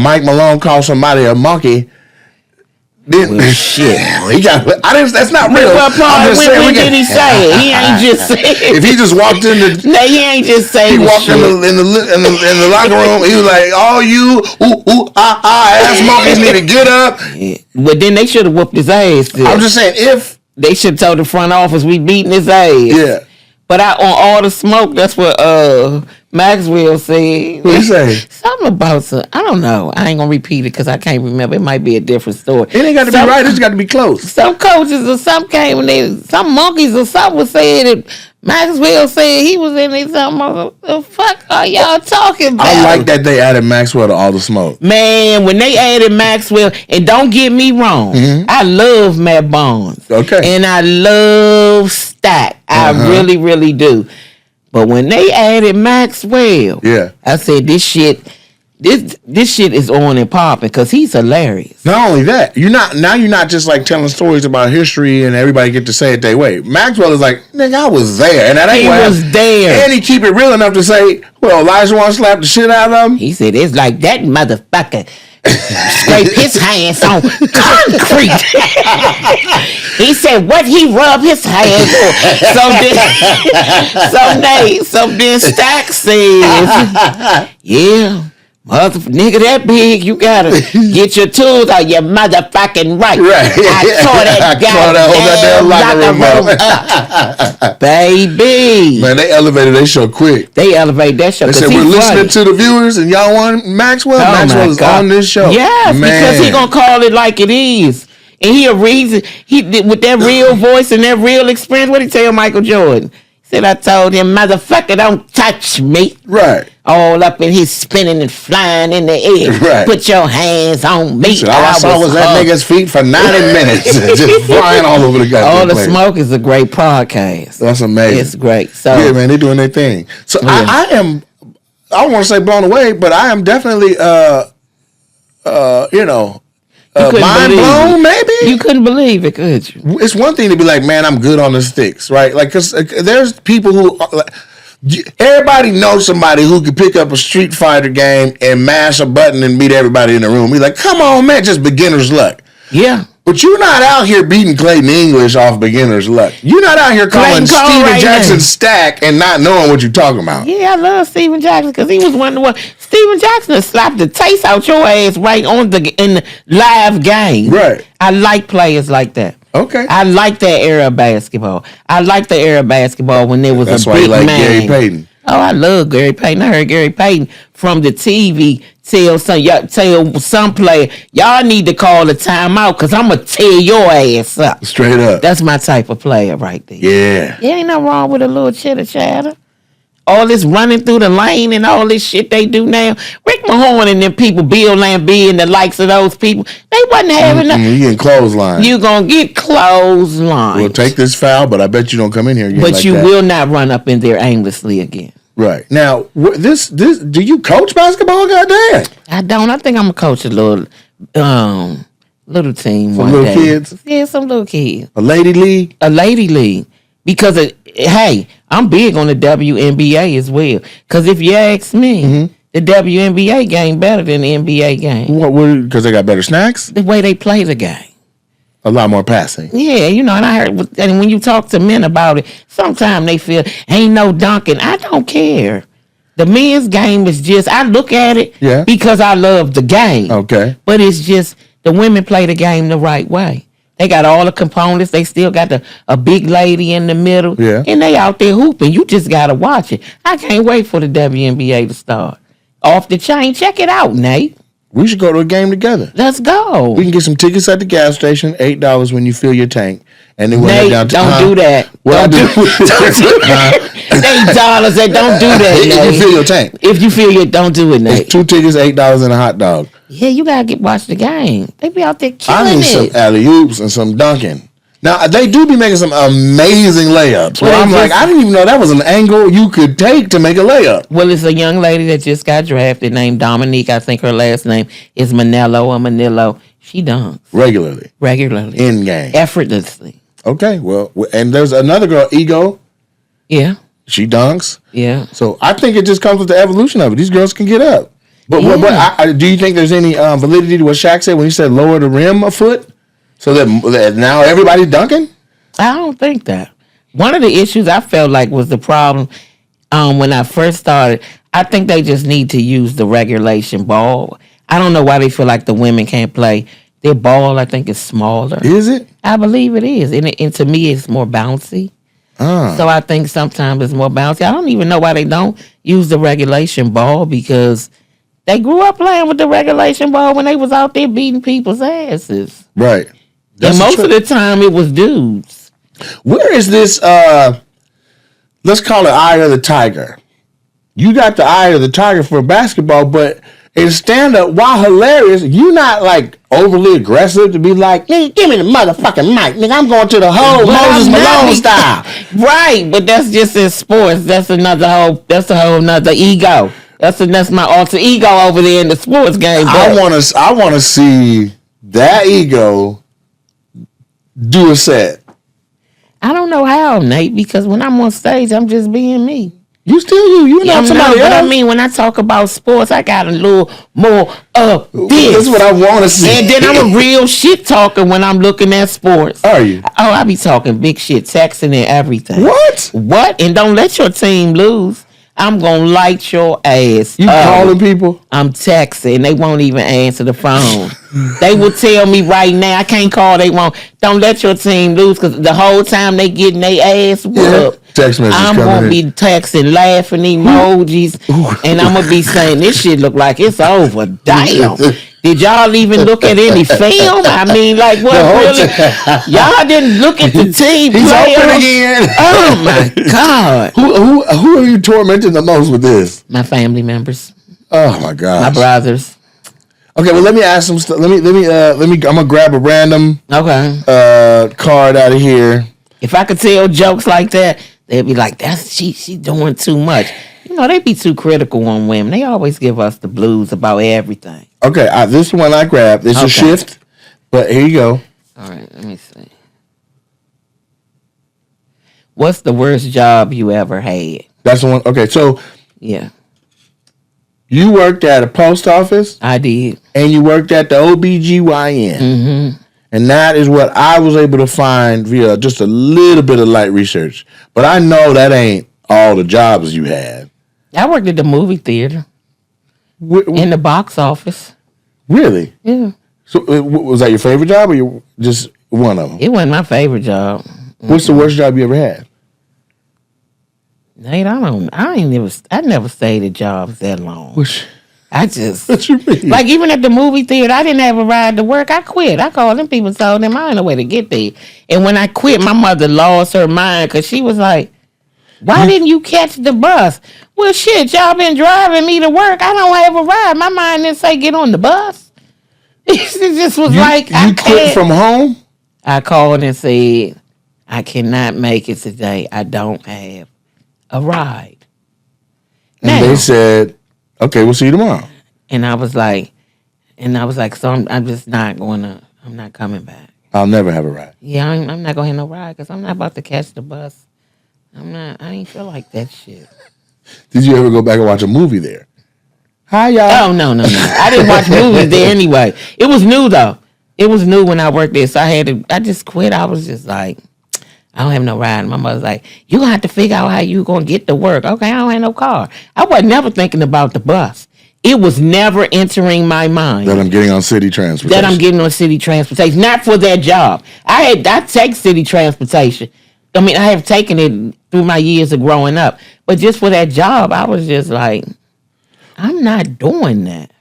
Mike Malone called somebody a monkey. Shit. That's not real. When did he say it? He ain't just say it. If he just walked in the no, he ain't just saying. He walked in the locker room. He was like, "All you ass monkeys need to get up." Yeah. But then they should have whooped his ass. Too. I'm just saying, if they should have told the front office we beating his ass. Yeah. But on All the Smoke, that's what Maxwell said. What you say? Something about some. I don't know. I ain't gonna repeat it because I can't remember. It might be a different story. It ain't got to be right. It's got to be close. Some coaches or some came and some monkeys or something was saying that Maxwell said he was in there. Something. The fuck are y'all talking about? I like that they added Maxwell to All the Smoke. Man, when they added Maxwell, and don't get me wrong, I love Matt Barnes. Okay. And I love Stack. I really, really do. But when they added Maxwell, I said this shit is on and popping because he's hilarious. Not only that, you're not just like telling stories about history and everybody get to say it their way. Maxwell is like, nigga, I was there, and that ain't he was there, and he keep it real enough to say, well, Elijah want to slap the shit out of him. He said it's like that motherfucker. Scrape his hands on concrete. He said, "What he rub his hands on?" So then Stack says, "Yeah, nigga, that big, you gotta get your tools out. Your motherfucking right." I tore that goddamn up, baby. Man, they elevated that show quick. They elevated that show. They said we're listening to the viewers, and y'all want Maxwell. Maxwell is on this show. Yes, because he gonna call it like it is, and he with that real voice and that real experience. What he tell Michael Jordan? He said, "I told him, motherfucker, don't touch me." Right. All up in his spinning and flying in the air. Right. Put your hands on me. All I saw was that nigga's feet for 90 minutes, just flying all over the goddamn All the place. Smoke is a great podcast. That's amazing. It's great. So yeah, man, they doing their thing. So I don't want to say blown away, but I am definitely mind blown. Maybe you couldn't believe it, could you? It's one thing to be like, man, I'm good on the sticks, right? Like, cause there's people who. Everybody knows somebody who could pick up a Street Fighter game and mash a button and beat everybody in the room. Be like, come on, man, just beginner's luck. Yeah. But you're not out here beating Clayton English off beginner's luck. You're not out here calling Steven Jackson Stack and not knowing what you're talking about. Yeah, I love Steven Jackson because he was one of the ones. Steven Jackson slapped the taste out your ass right in the live game. Right. I like players like that. Okay. I like that era of basketball. I like the era of basketball when there was That's a why big you like man. Gary Payton. Oh, I love Gary Payton. I heard Gary Payton from the TV tell some player, y'all need to call a timeout because I'm going to tear your ass up. Straight up. That's my type of player right there. Yeah. Yeah, ain't nothing wrong with a little chitter chatter. All this running through the lane and all this shit they do now. Rick Mahorn and them people, Bill Lambie and the likes of those people, they wasn't having nothing. You getting clothesline. You gonna get clothesline. We'll take this foul, but I bet you don't come in here again. But like you that. will not run up in there aimlessly again. Right. Now, this do you coach basketball? Goddamn. I don't. I think I'm gonna coach a little team. Some little day. kids? Yeah, some little kids. A lady league? A lady league. Because, hey, I'm big on the WNBA as well. Because if you ask me, the WNBA game better than the NBA game. What? Because they got better snacks? The way they play the game. A lot more passing. Yeah, and I heard, and when you talk to men about it, sometimes they feel, ain't no dunking. I don't care. The men's game is just, I look at it because I love the game. Okay. But it's just, the women play the game the right way. They got all the components. They still got a big lady in the middle. Yeah. And they out there hooping. You just got to watch it. I can't wait for the WNBA to start. Off the chain. Check it out, Nate. We should go to a game together. Let's go. We can get some tickets at the gas station, $8 when you fill your tank. And then we'll head down to don't do that. What don't do that. $8 and don't do that, If Nate. you fill your tank. If you feel your, don't do it, Nate. It's 2 tickets, $8 and a hot dog. Yeah, you gotta watch the game. They be out there I killing need it. some alley-oops and some dunking. Now, they do be making some amazing layups. Where I'm like, I didn't even know that was an angle you could take to make a layup. Well, it's a young lady that just got drafted named Dominique. I think her last name is Manillo. She dunks. Regularly. In game. Effortlessly. Okay, well, and there's another girl, Ego. Yeah. She dunks. Yeah. So I think it just comes with the evolution of it. These girls can get up. But do you think there's any validity to what Shaq said when he said lower the rim a foot? So that now everybody's dunking? I don't think that. One of the issues I felt like was the problem when I first started. I think they just need to use the regulation ball. I don't know why they feel like the women can't play. Their ball, I think, is smaller. Is it? I believe it is. And to me, it's more bouncy. So I think sometimes it's more bouncy. I don't even know why they don't use the regulation ball because they grew up playing with the regulation ball when they was out there beating people's asses. Right. And most of the time it was dudes. Where is this, let's call it eye of the tiger. You got the eye of the tiger for basketball, but in stand-up, while hilarious, you not like overly aggressive to be like, nigga, give me the motherfucking mic, nigga. I'm going to the whole Moses Malone style. Right, but that's just in sports. That's a whole nother ego. That's my alter ego over there in the sports game. I wanna see that ego do a set. I don't know how, Nate, because when I'm on stage, I'm just being me. You still you. You're not somebody else. But I mean, when I talk about sports, I got a little more of this. That's what I want to see. And then I'm a real shit talker when I'm looking at sports. Are you? Oh, I be talking big shit, texting and everything. What? And don't let your team lose. I'm gonna light your ass. You calling people? I'm texting. They won't even answer the phone. They will tell me right now, I can't call. They won't. Don't let your team lose because the whole time they getting their ass whooped. Text message I'm gonna be texting, laughing emojis, and I'm gonna be saying this shit look like it's over. Damn. Did y'all even look at any film? I mean, like what? Really? Y'all didn't look at the team. He's open again. Oh my God. Who are you tormenting the most with this? My family members. Oh my God. My brothers. Okay, well let me ask some stuff. Let me. I'm gonna grab a random card out of here. If I could tell jokes like that, they'd be like, "That's she doing too much." You know, they be too critical on women. They always give us the blues about everything. Okay, this one I grabbed. It's a shift, but here you go. All right, let me see. What's the worst job you ever had? That's the one. Okay, so yeah, you worked at a post office. I did, and you worked at the OBGYN. Mm-hmm. And that is what I was able to find via just a little bit of light research. But I know that ain't all the jobs you had. I worked at the movie theater. In the box office. Really? Yeah. So was that your favorite job or you just one of them? It wasn't my favorite job. What's the worst job you ever had? Nate, I never stayed at jobs that long. What you mean? Like even at the movie theater, I didn't have a ride to work. I quit. I called them people, told them I ain't no way to get there. And when I quit, my mother lost her mind because she was like, "Why didn't you catch the bus?" Well, shit, y'all been driving me to work. I don't have a ride. My mind didn't say get on the bus. It just was you quit from home? I called and said, "I cannot make it today. I don't have a ride." And they said, "Okay, we'll see you tomorrow." And I was like, so I'm just not I'm not coming back. I'll never have a ride. Yeah, I'm not gonna have no ride because I'm not about to catch the bus. I ain't feel like that shit. Did you ever go back and watch a movie there? Hi, y'all. Oh, no. I didn't watch movies there anyway. It was new, though. It was new when I worked there, so I just quit. I was just like, I don't have no ride. And my mother's like, you gonna have to figure out how you gonna get to work. Okay, I don't have no car. I was never thinking about the bus. It was never entering my mind. That I'm getting on city transportation. Not for that job. I take city transportation. I mean, I have taken it through my years of growing up. But just for that job, I was just like, I'm not doing that.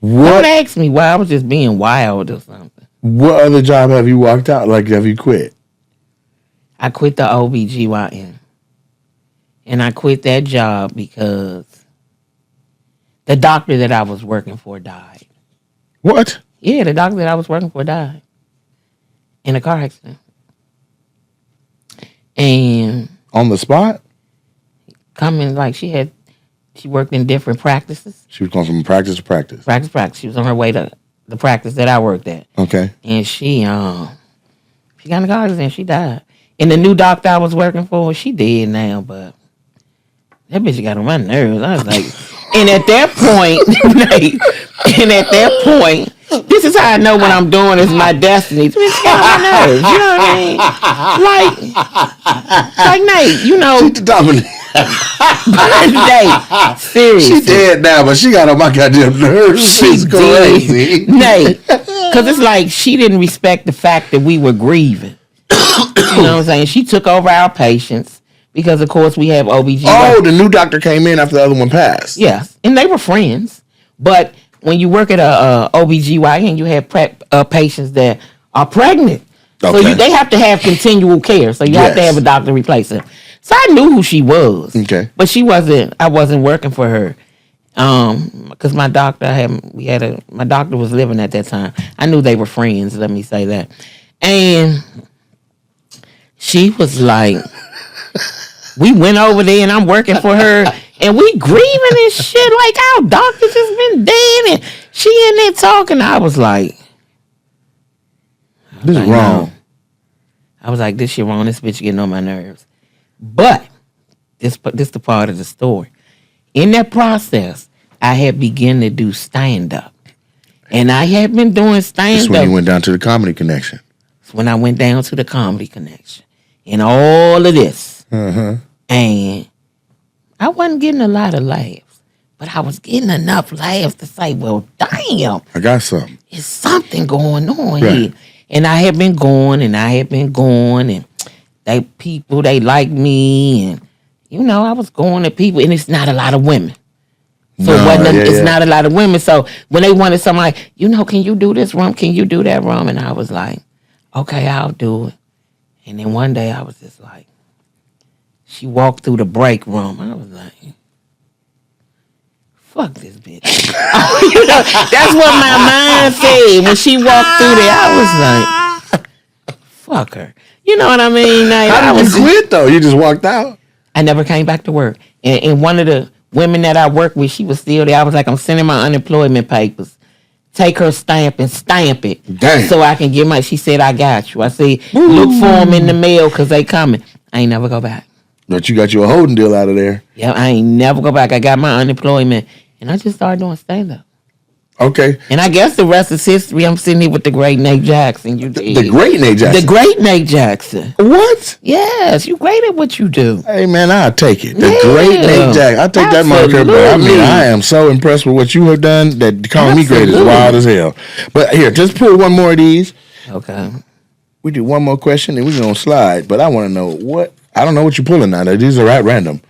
Don't ask me why. I was just being wild or something. What other job have you walked out? Like, have you quit? I quit the OBGYN. And I quit that job because the doctor that I was working for died. What? Yeah, the doctor that I was working for died in a car accident. And on the spot? She worked in different practices. She was going from practice to practice. Practice. She was on her way to the practice that I worked at. Okay. And she got in a car accident. She died. And the new doctor I was working for, she dead now, but that bitch got on my nerves. I was like, and at that point, this is how I know what I'm doing is my destiny. Bitch got on my nerves. You know what I mean? Like Nate, you know. She's the dominant. Nate, seriously. She dead now, but she got on my goddamn nerves. She's crazy. Nate, because it's like she didn't respect the fact that we were grieving. You know what I'm saying? She took over our patients. because, of course, we have OBGYN. Oh, the new doctor came in after the other one passed. Yes, and they were friends. But when you work at a OBGYN, you have patients that are pregnant. Okay. So they have to have continual care. So you have to have a doctor replace her. So I knew who she was. Okay. But I wasn't working for her. Because my doctor my doctor was living at that time. I knew they were friends, let me say that. And she was like, we went over there and I'm working for her and we grieving and shit like our doctor just been dead and she in there talking. I was like, this is wrong. No. I was like, this shit wrong. This bitch getting on my nerves. But this the part of the story. In that process, I had begun to do stand-up. And I had been doing stand-up. That's when you went down to the Comedy Connection. That's when I went down to the Comedy Connection. And all of this. And I wasn't getting a lot of laughs. But I was getting enough laughs to say, well, damn. I got something. There's something going on here. And I had been going. And they like me. And, I was going to people. And it's not a lot of women. So it's not a lot of women. So when they wanted somebody, can you do this room? Can you do that room? And I was like, okay, I'll do it. And then one day I was just like, she walked through the break room. I was like, fuck this bitch. That's what my mind said. When she walked through there, I was like, fuck her. You know what I mean? Like, how did you quit, though? You just walked out? I never came back to work. And one of the women that I worked with, she was still there. I was like, I'm sending my unemployment papers. Take her stamp and stamp it. Damn. So I can get my, she said, I got you. I said, look for them in the mail because they coming. I ain't never go back. But you got you a holding deal out of there. Yeah, I ain't never go back. I got my unemployment and I just started doing stand-up. Okay. And I guess the rest is history. I'm sitting here with the great Nate Jackson. You did. The great Nate Jackson? The great Nate Jackson. What? Yes, you great at what you do. Hey, man, I'll take it. The great Nate Jackson. I'll take that moniker, but I am so impressed with what you have done that calling me great is wild as hell. But here, just pull one more of these. Okay. We do one more question and we're going to slide. But I want to know I don't know what you're pulling now. These are at random.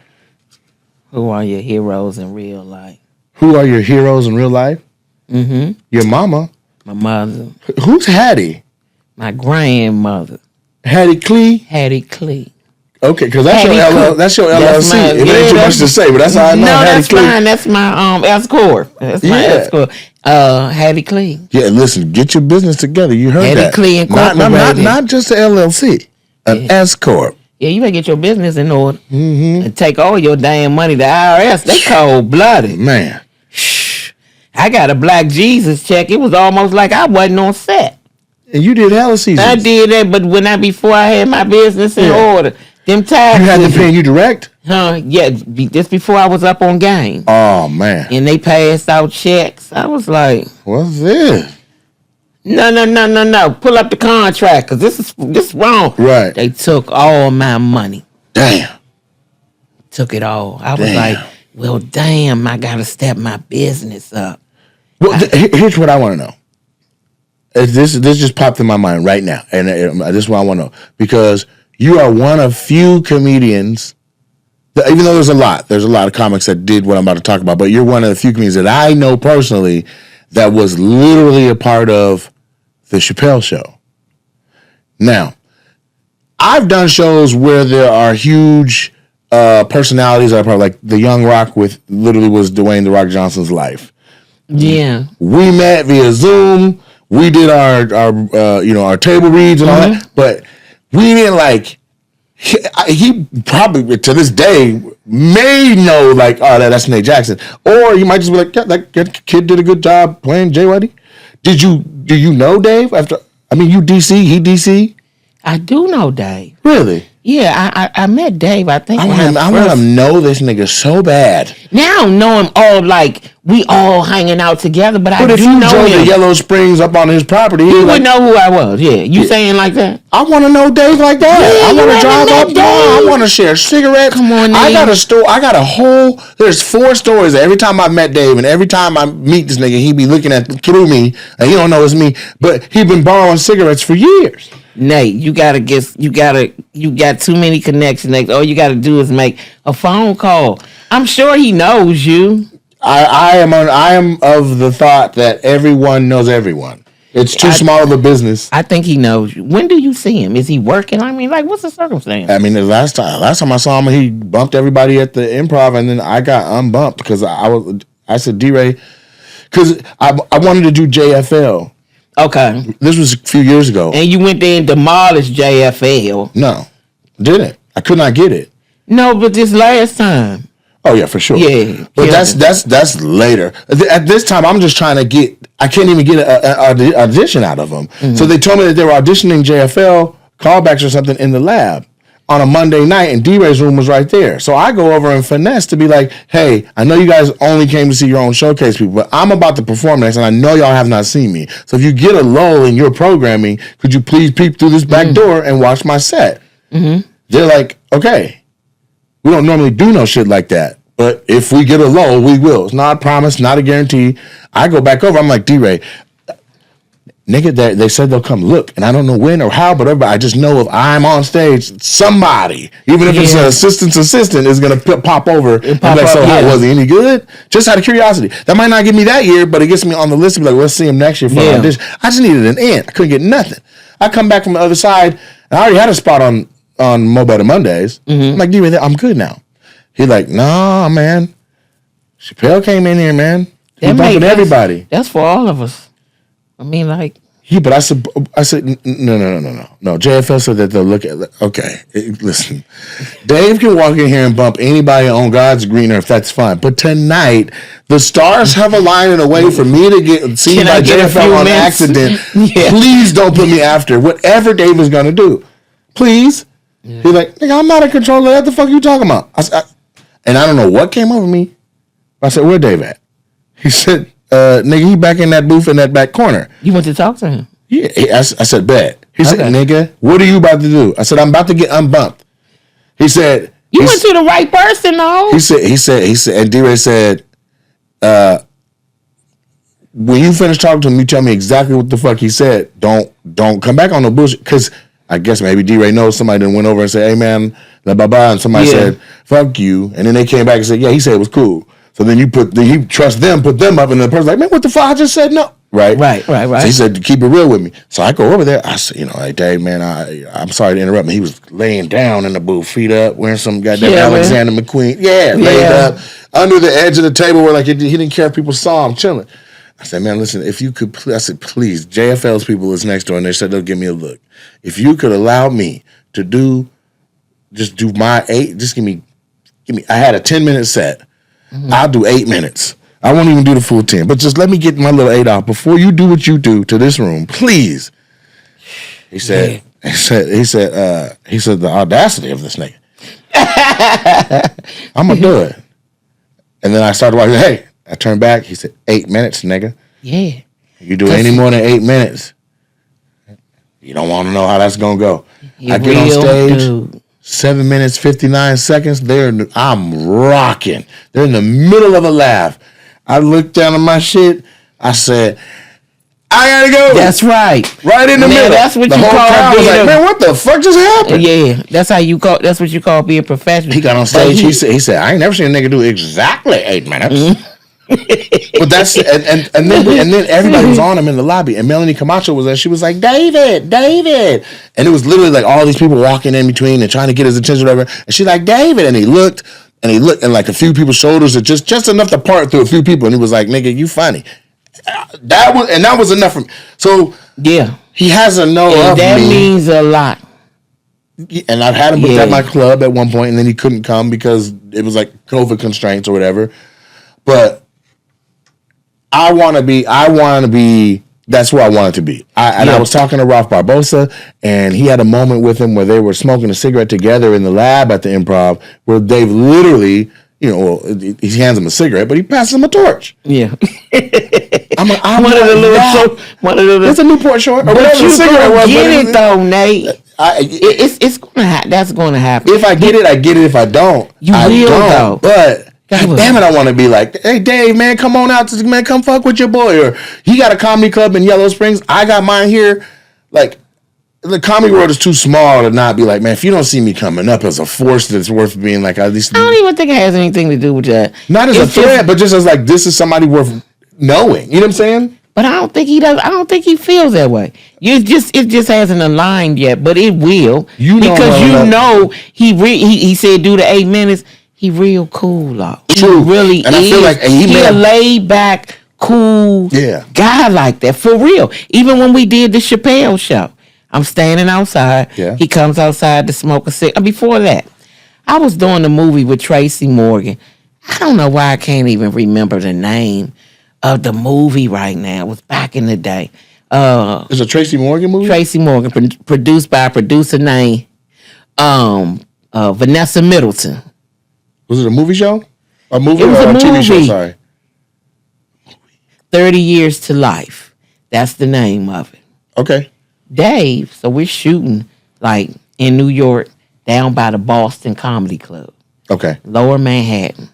Who are your heroes in real life? Who are your heroes in real life? Mm-hmm. Your mama. My mother. Who's Hattie? My grandmother. Hattie Clee? Hattie Clee. Okay, because that's your LLC. It ain't too much to say, but that's how I know Hattie Clee. No, that's fine. That's my S-Corp. That's my S-Corp. Hattie Clee. Yeah, listen, get your business together. You heard Hattie that. Clee Incorporated. Not just the LLC. An S-Corp. Yeah, you better get your business in order. Mm-hmm. And take all your damn money. The IRS, they cold-blooded. Man. I got a Black Jesus check. It was almost like I wasn't on set. And you did hella seasons. I did that, but before I had my business in order, them taxes. You had to pay you direct? Yeah, just before I was up on game. Oh, man. And they passed out checks. I was like, what's this? No. Pull up the contract, because this is wrong. Right. They took all my money. Damn. Took it all. I was like, well, damn, I got to step my business up. Well, here's what I want to know. This just popped in my mind right now, and this is what I want to know, because you are one of few comedians, even though there's a lot of comics that did what I'm about to talk about, but you're one of the few comedians that I know personally that was literally a part of the Chappelle Show. Now, I've done shows where there are huge personalities that are part of, like the Young Rock literally was Dwayne "The Rock" Johnson's life. Yeah. We met via Zoom. We did our table reads and all that, but we didn't he probably to this day may know that's Nate Jackson, or you might just be like, yeah, that kid did a good job playing JYD. Do you know Dave? You DC, he DC. I do know Dave. Really? Yeah, I met Dave. I think I want to know this nigga so bad. Now I don't know him all we all hanging out together, but I do if you know drove him. the Yellow Springs up on his property, he would know who I was. Yeah, you saying like that? I want to know Dave like that. Yeah, I want to drive up. I want to share cigarettes. Come on, Dave. I got a whole. There's 4 stories. Every time I met Dave, and every time I meet this nigga, he be looking through me, and he don't know it's me, but he been borrowing cigarettes for years. Nate, you got too many connections. Nate. All you got to do is make a phone call. I'm sure he knows you. I am of the thought that everyone knows everyone. It's too small of a business. I think he knows you. When do you see him? Is he working? I mean, like, what's the circumstance? I mean, the last time I saw him, he bumped everybody at the improv, and then I got unbumped because I said D-Ray, because I wanted to do JFL. Okay. This was a few years ago. And you went there and demolished JFL. No, didn't. I could not get it. No, but this last time. Oh yeah, for sure. Yeah, but that's later. At this time, I'm just trying to get. I can't even get an audition out of them. Mm-hmm. So they told me that they were auditioning JFL callbacks or something in the lab on a Monday night, and D-Ray's room was right there. So I go over and finesse to be like, "Hey, I know you guys only came to see your own showcase people, but I'm about to perform next, and I know y'all have not seen me. So if you get a lull in your programming, could you please peep through this back door and watch my set?" Mm-hmm. They're like, "Okay." We don't normally do no shit like that. But if we get a lull, we will. It's not a promise, not a guarantee. I go back over. I'm like, D-Ray, nigga, they said they'll come look. And I don't know when or how, but I just know if I'm on stage, somebody, even if it's an assistant, is going to pop over and be like, so how was he any good? Just out of curiosity. That might not get me that year, but it gets me on the list to be like, let's see him next year for an audition. I just needed an in. I couldn't get nothing. I come back from the other side, and I already had a spot on Mo Better Mondays. Mm-hmm. I'm like, D-Ray, I'm good now. He's like, nah, man. Chappelle came in here, man. He's bumping everybody. That's for all of us. I mean, like. Yeah, but I said, no. JFL said that they'll look at. Okay, listen. Dave can walk in here and bump anybody on God's green earth. That's fine. But tonight, the stars have aligned in a way for me to get seen by JFL on accident. Yeah. Please don't put me after whatever Dave is gonna do. Please. Yeah. He's like, nigga, I'm not a controller. What the fuck you talking about? And I don't know what came over me. I said, where Dave at? He said, nigga, he back in that booth in that back corner. You went to talk to him? Yeah. I said, bet. He said, nigga, what are you about to do? I said, I'm about to get unbumped. He said, you went to the right person, though. He said, and D-Ray said, when you finish talking to him, you tell me exactly what the fuck he said. Don't come back on the bullshit, because I guess maybe D-Ray knows somebody then went over and said, hey, man, blah, and somebody said, fuck you. And then they came back and said, yeah, he said it was cool. So then you trust them, put them up, and the person's like, man, what the fuck? I just said no. Right. So he said to keep it real with me. So I go over there. I said, hey, Dave, man, I'm sorry to interrupt me. He was laying down in the booth, feet up, wearing some goddamn Alexander McQueen. Yeah, laid up under the edge of the table where he didn't care if people saw him chilling. I said, man, listen, if you could, I said, please, JFL's people is next door, and they said they'll give me a look. If you could allow me to do my 8, just give me, I had a 10-minute set. Mm-hmm. I'll do 8 minutes. I won't even do the full 10, but just let me get my little 8 out before you do what you do to this room, please. He said, the audacity of this nigga. I'm gonna do it. And then I started watching, hey, I turned back. He said, 8 minutes, nigga. Yeah. You do any more than 8 minutes, you don't want to know how that's going to go. I get on stage, 7 minutes, 59 seconds. I'm rocking. They're in the middle of a laugh. I looked down at my shit. I said, I got to go. That's right. Right in the middle. That's what the you whole call crowd was like, man, what the fuck just happened? Yeah. That's what you call being professional. He got on stage. He said, I ain't never seen a nigga do exactly 8 minutes. Mm-hmm. But that's and then everybody was on him in the lobby, and Melanie Camacho was there. She was like, David, and it was literally like all these people walking in between and trying to get his attention, whatever. And she's like, David, and he looked, and like a few people's shoulders are just enough to part through a few people, and he was like, nigga, you funny. That was enough for me. So yeah, he has a know of me. That means a lot. And I've had him at my club at one point, and then he couldn't come because it was like COVID constraints or whatever. But I want to be, that's where I wanted to be. I was talking to Ralph Barbosa, and he had a moment with him where they were smoking a cigarette together in the lab at the improv, where Dave literally, he hands him a cigarette, but he passes him a torch. Yeah. I'm like, one of the it's a Newport short. Or but you gonna get it though, Nate. It's gonna that's gonna happen. If I get it, I get it. If I don't, I don't. But God damn it, I want to be like, hey, Dave, man, come on out. Man, come fuck with your boy. Or he got a comedy club in Yellow Springs. I got mine here. Like, the comedy world is too small to not be like, man, if you don't see me coming up as a force that's worth being like, at least. I don't even think it has anything to do with that. Not as a threat, but just as like, this is somebody worth knowing. You know what I'm saying? But I don't think he does. I don't think he feels that way. It just hasn't aligned yet, but it will. He said do the 8 minutes. He real cool though. True. He really and is. I feel like he a laid back, cool guy like that for real. Even when we did the Chappelle show, I'm standing outside. Yeah. He comes outside to smoke a cigarette. Before that, I was doing the movie with Tracy Morgan. I don't know why I can't even remember the name of the movie right now. It was back in the day. It's a Tracy Morgan movie? Tracy Morgan, produced by a producer named Vanessa Middleton. Was it a movie show? A movie It was or a TV show? movie. Sorry. 30 Years to Life. That's the name of it. Okay. Dave, so we're shooting like in New York, down by the Boston Comedy Club. Okay. Lower Manhattan.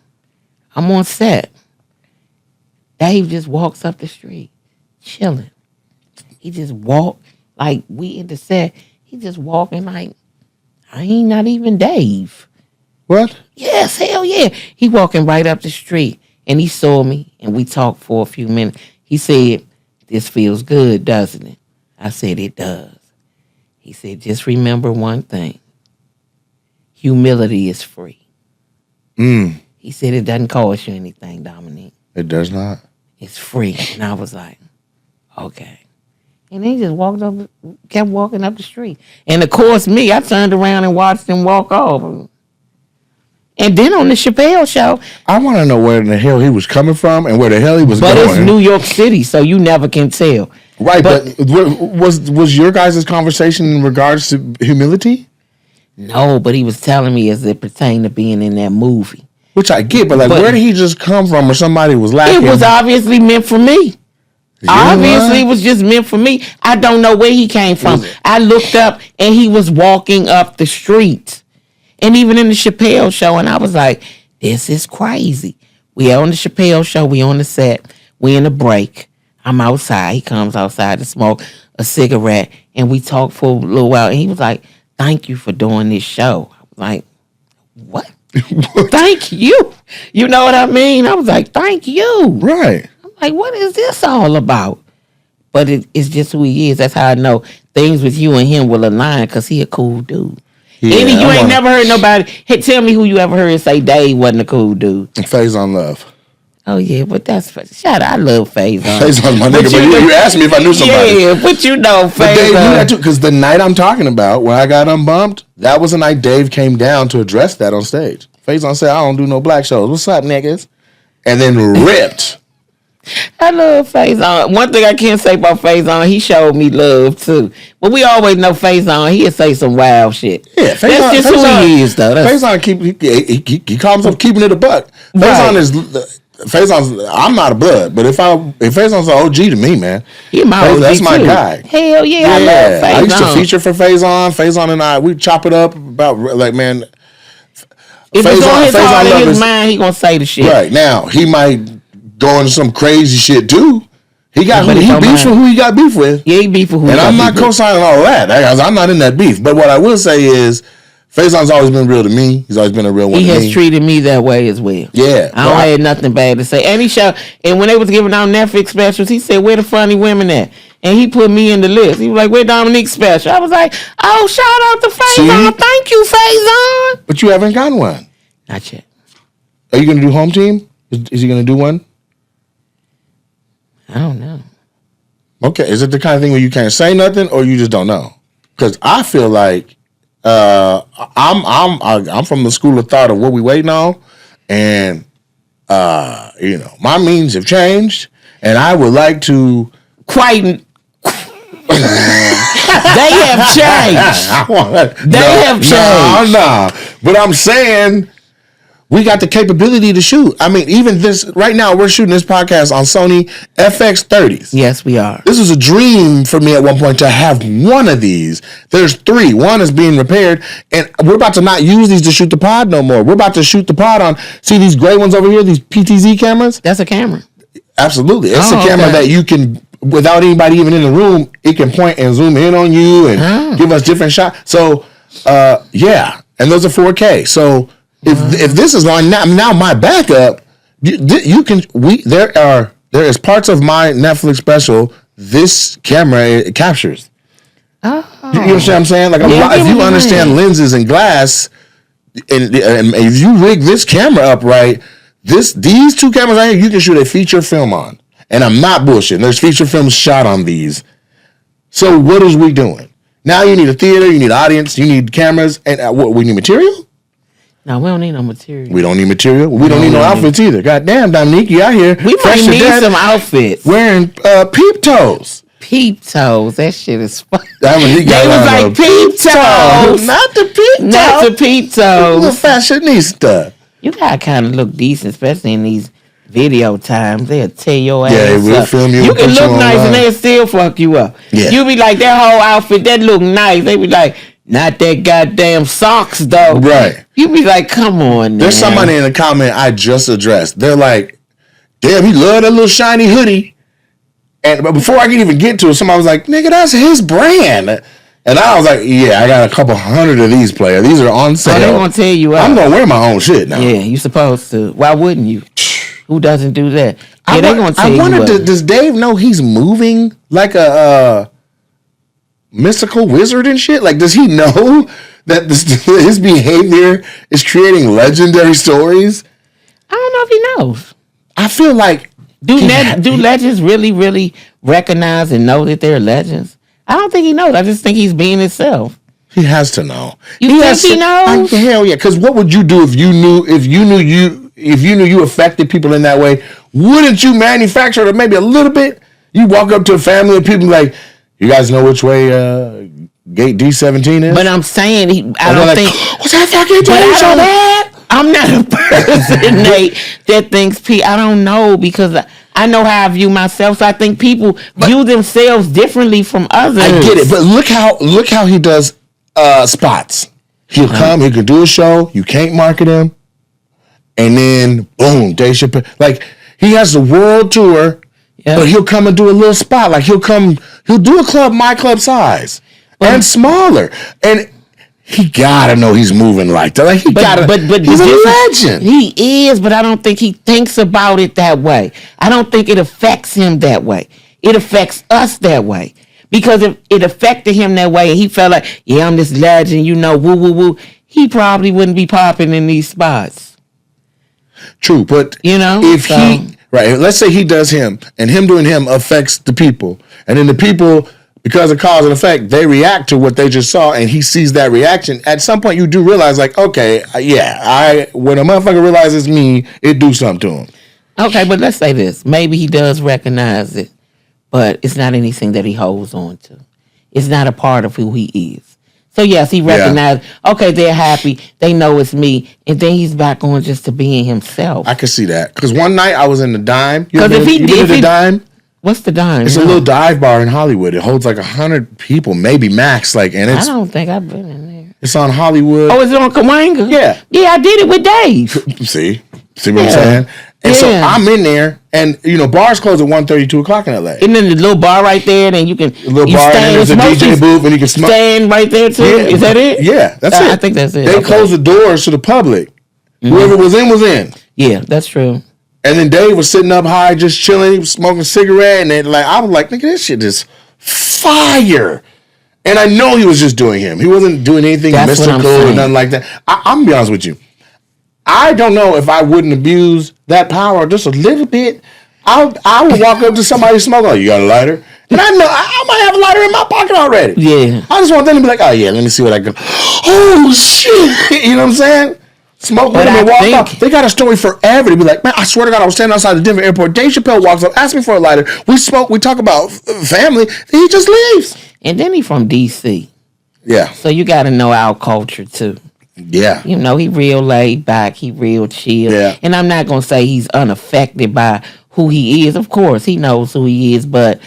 I'm on set. Dave just walks up the street, chilling. He just walk like we in the set. He just walking like I ain't not even Dave. What? Yes, hell yeah. He walking right up the street and he saw me and we talked for a few minutes. He said, "This feels good, doesn't it?" I said, "It does." He said, "Just remember one thing. Humility is free." He said, "It doesn't cost you anything, Dominique. It does not. It's free." And I was like, okay. And then he just kept walking up the street. And of course, I turned around and watched him walk off. And then on the Chappelle show. I want to know where the hell he was coming from and where the hell he was going. But it's New York City, so you never can tell. Right, but was your guys' conversation in regards to humility? No, but he was telling me as it pertained to being in that movie. Which I get, but where did he just come from or somebody was lacking? It was obviously meant for me. Obviously, it was just meant for me. I don't know where he came from. I looked up and he was walking up the street. And even in the Chappelle show, and I was like, this is crazy. We on the Chappelle show, we on the set, we in a break. I'm outside. He comes outside to smoke a cigarette, and we talked for a little while. And he was like, "Thank you for doing this show." I was like, what? Thank you. You know what I mean? I was like, thank you. Right. I'm like, what is this all about? But it's just who he is. That's how I know things with you and him will align because he a cool dude. Yeah, You ain't never heard nobody. Hey, tell me who you ever heard say Dave wasn't a cool dude. Faison Love. Oh, yeah, but that's... Shut up, I love Faison. Faison's my nigga, but you asked me if I knew somebody. Yeah, but you know Faison. But Dave knew that too, because the night I'm talking about, when I got unbumped, that was the night Dave came down to address that on stage. Faison said, "I don't do no black shows. What's up, niggas?" And then ripped. I love Faison. One thing I can't say about Faison, he showed me love too. But we always know Faison, he'll say some wild shit. Yeah, Faison, that's just who he is, though. Faison he calls himself keeping it a buck. Faison's I'm not a blood, but if Faison's an OG to me, man, that's my guy. Hell yeah, I love Faison. I used to feature for Faison. Faison and I, we chop it up about like, man. If it's on his heart and his mind, he gonna say the shit. Right now, he might go into some crazy shit too. He beefs with who he got beef with. Yeah, he beef with who. And I'm not co-signing all that. I'm not in that beef. But what I will say is, Faison's always been real to me. He's always been a real one to me. He has treated me that way as well. Yeah. I don't have nothing bad to say. And when they was giving out Netflix specials, he said, "Where the funny women at?" And he put me in the list. He was like, "Where Dominique's special?" I was like, "Oh, shout out to Faison. Thank you, Faison." But you haven't gotten one. Not yet. Are you going to do Home Team? Is he going to do one? I don't know. Okay. Is it the kind of thing where you can't say nothing or you just don't know? Because I feel like I'm from the school of thought of what we waiting on, and my means have changed, and I would like to They have changed. They have changed. No. But I'm saying we got the capability to shoot. I mean, even this right now, we're shooting this podcast on Sony FX30s. Yes, we are. This was a dream for me at one point to have one of these. There's 3. One is being repaired, and we're about to not use these to shoot the pod no more. We're about to shoot the pod on, see these gray ones over here, these PTZ cameras? That's a camera. Absolutely. It's a camera that you can without anybody even in the room, it can point and zoom in on you and give us different shots. So, yeah, and those are 4K. So if this is on now my backup, there is parts of my Netflix special this camera captures. Oh. You understand what I'm saying? Like if you understand lenses and glass, and if you rig this camera up right, these two cameras right here, you can shoot a feature film on. And I'm not bullshitting. There's feature films shot on these. So what is we doing? Now you need a theater, you need audience, you need cameras, and what, we need material? No, we don't need no material. We don't need material. We don't need no outfits either. God damn, Dominique, you out here. We might need some outfits. Wearing peep toes. Peep toes. That shit is funny. Dominique They was like peep toes. Not the peep toes. Not the peep toes. Little fashionista. You gotta kind of look decent, especially in these video times. They'll tear your ass Yeah, they will up. film you. You can put look you nice online. and they'll still fuck you up. Yeah. You be like, that whole outfit, that look nice. They be like, not that goddamn socks though. Right. You be like, come on. There's now. somebody in the comment I just addressed. They're like, damn, he love that little shiny hoodie. But before I can even get to it, somebody was like, nigga, that's his brand. And I was like, yeah, I got a couple hundred of these players. These are on sale. Oh, they gonna tell you I'm going to wear my own shit now. Yeah, you supposed to. Why wouldn't you? Who doesn't do that? Yeah, they gonna tell I you wonder, what. does Dave know he's moving like a mystical wizard and shit? Like, does he know that his behavior is creating legendary stories? I don't know if he knows. I feel like... Do legends really, really recognize and know that they're legends? I don't think he knows. I just think he's being himself. He has to know. You think he knows? Hell yeah! Because what would you do if you knew you affected people in that way? Wouldn't you manufacture it maybe a little bit? You walk up to a family and people like, you guys know which way gate D17 is? But I'm saying I And don't they're think. like, what's that fucking But doing so bad? I'm not a person, Nate, that thinks I don't know because I know how I view myself. So I think people view themselves differently from others. I get it, but look how he does spots. He'll come, he can do a show, you can't market him, and then boom, Dave Chappelle. Like he has the world tour, but he'll come and do a little spot. Like he'll do a club my club size and smaller, and he gotta know he's moving like that. Like but he's a legend. He is, but I don't think he thinks about it that way. I don't think it affects him that way. It affects us that way. Because if it affected him that way and he felt like, yeah, I'm this legend, woo, woo, woo, he probably wouldn't be popping in these spots. True, but if he let's say he does him and him doing him affects the people, and then the people, because of cause and effect, they react to what they just saw, and he sees that reaction. At some point, you do realize, like, okay, when a motherfucker realizes me, it do something to him. Okay, but let's say this. Maybe he does recognize it, but it's not anything that he holds on to. It's not a part of who he is. So, yes, he recognized, okay, they're happy. They know it's me. And then he's back on just to being himself. I can see that. Because one night I was in the Dime. Because if he did the Dime? What's the Dime? It's a little dive bar in Hollywood. It holds like 100 people, maybe max. I don't think I've been in there. It's on Hollywood. Oh, is it on Cahuenga? Yeah. Yeah, I did it with Dave. See what I'm saying? And so I'm in there, and bars close at 1:30, 2 o'clock in LA. And then the little bar right there, and you can bar, and there's a DJ booth, and you can smoke. Stand right there too. Yeah. Is that it? Yeah, that's it. I think that's it. They closed the doors to the public. Mm-hmm. Whoever was in. Yeah, that's true. And then Dave was sitting up high, just chilling, he was smoking a cigarette, and then I was like, nigga, this shit is fire. And I know he was just doing him. He wasn't doing anything mystical or nothing like that. I'm gonna be honest with you. I don't know if I wouldn't abuse that power just a little bit. I would walk up to somebody smoking. Oh, you got a lighter? And I know I might have a lighter in my pocket already. Yeah. I just want them to be like, oh yeah, let me see what I got. Oh shit! You know what I'm saying? Smoke with them and walk off. They got a story forever to be like, man, I swear to God, I was standing outside the Denver airport. Dave Chappelle walks up, asks me for a lighter. We smoke, we talk about family. Then he just leaves. And then he from DC. Yeah. So you got to know our culture too. Yeah. He real laid back. He real chill. Yeah. And I'm not going to say he's unaffected by who he is. Of course, he knows who he is, but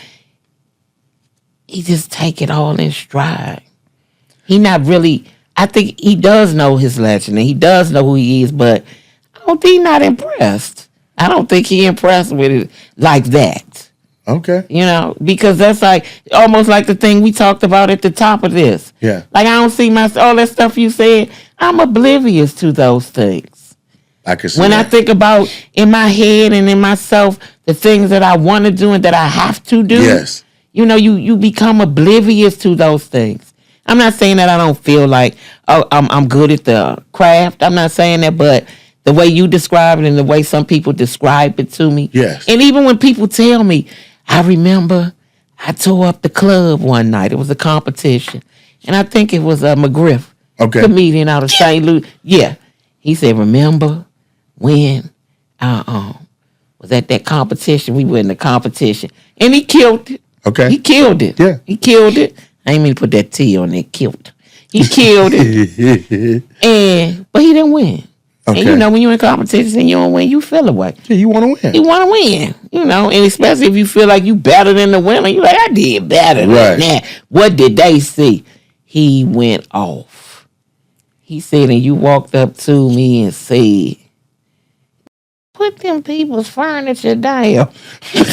he just take it all in stride. He not really... I think he does know his legend and he does know who he is, but I don't think he's not impressed. I don't think he impressed with it like that. Okay. You know, because that's like almost like the thing we talked about at the top of this. Yeah. Like I don't see all that stuff you said. I'm oblivious to those things. I can see when that. I think about in my head and in myself the things that I want to do and that I have to do. Yes. You know, you become oblivious to those things. I'm not saying that I don't feel like I'm good at the craft. I'm not saying that, but the way you describe it and the way some people describe it to me. Yes. And even when people tell me, I remember I tore up the club one night. It was a competition. And I think it was a McGriff, comedian out of St. Louis. Yeah. He said, remember when I was at that competition? We were in the competition. And he killed it. Okay. He killed it. Yeah. He killed it. I ain't mean to put that T on there. Killed. He killed it. But he didn't win. Okay. And you know, when you're in competition and you don't win, you feel away. Yeah, you want to win. You want to win, you know, and especially if you feel like you better than the winner. You're like, I did better than that. What did they see? He went off. He said, and you walked up to me and said, put them people's furniture down. He was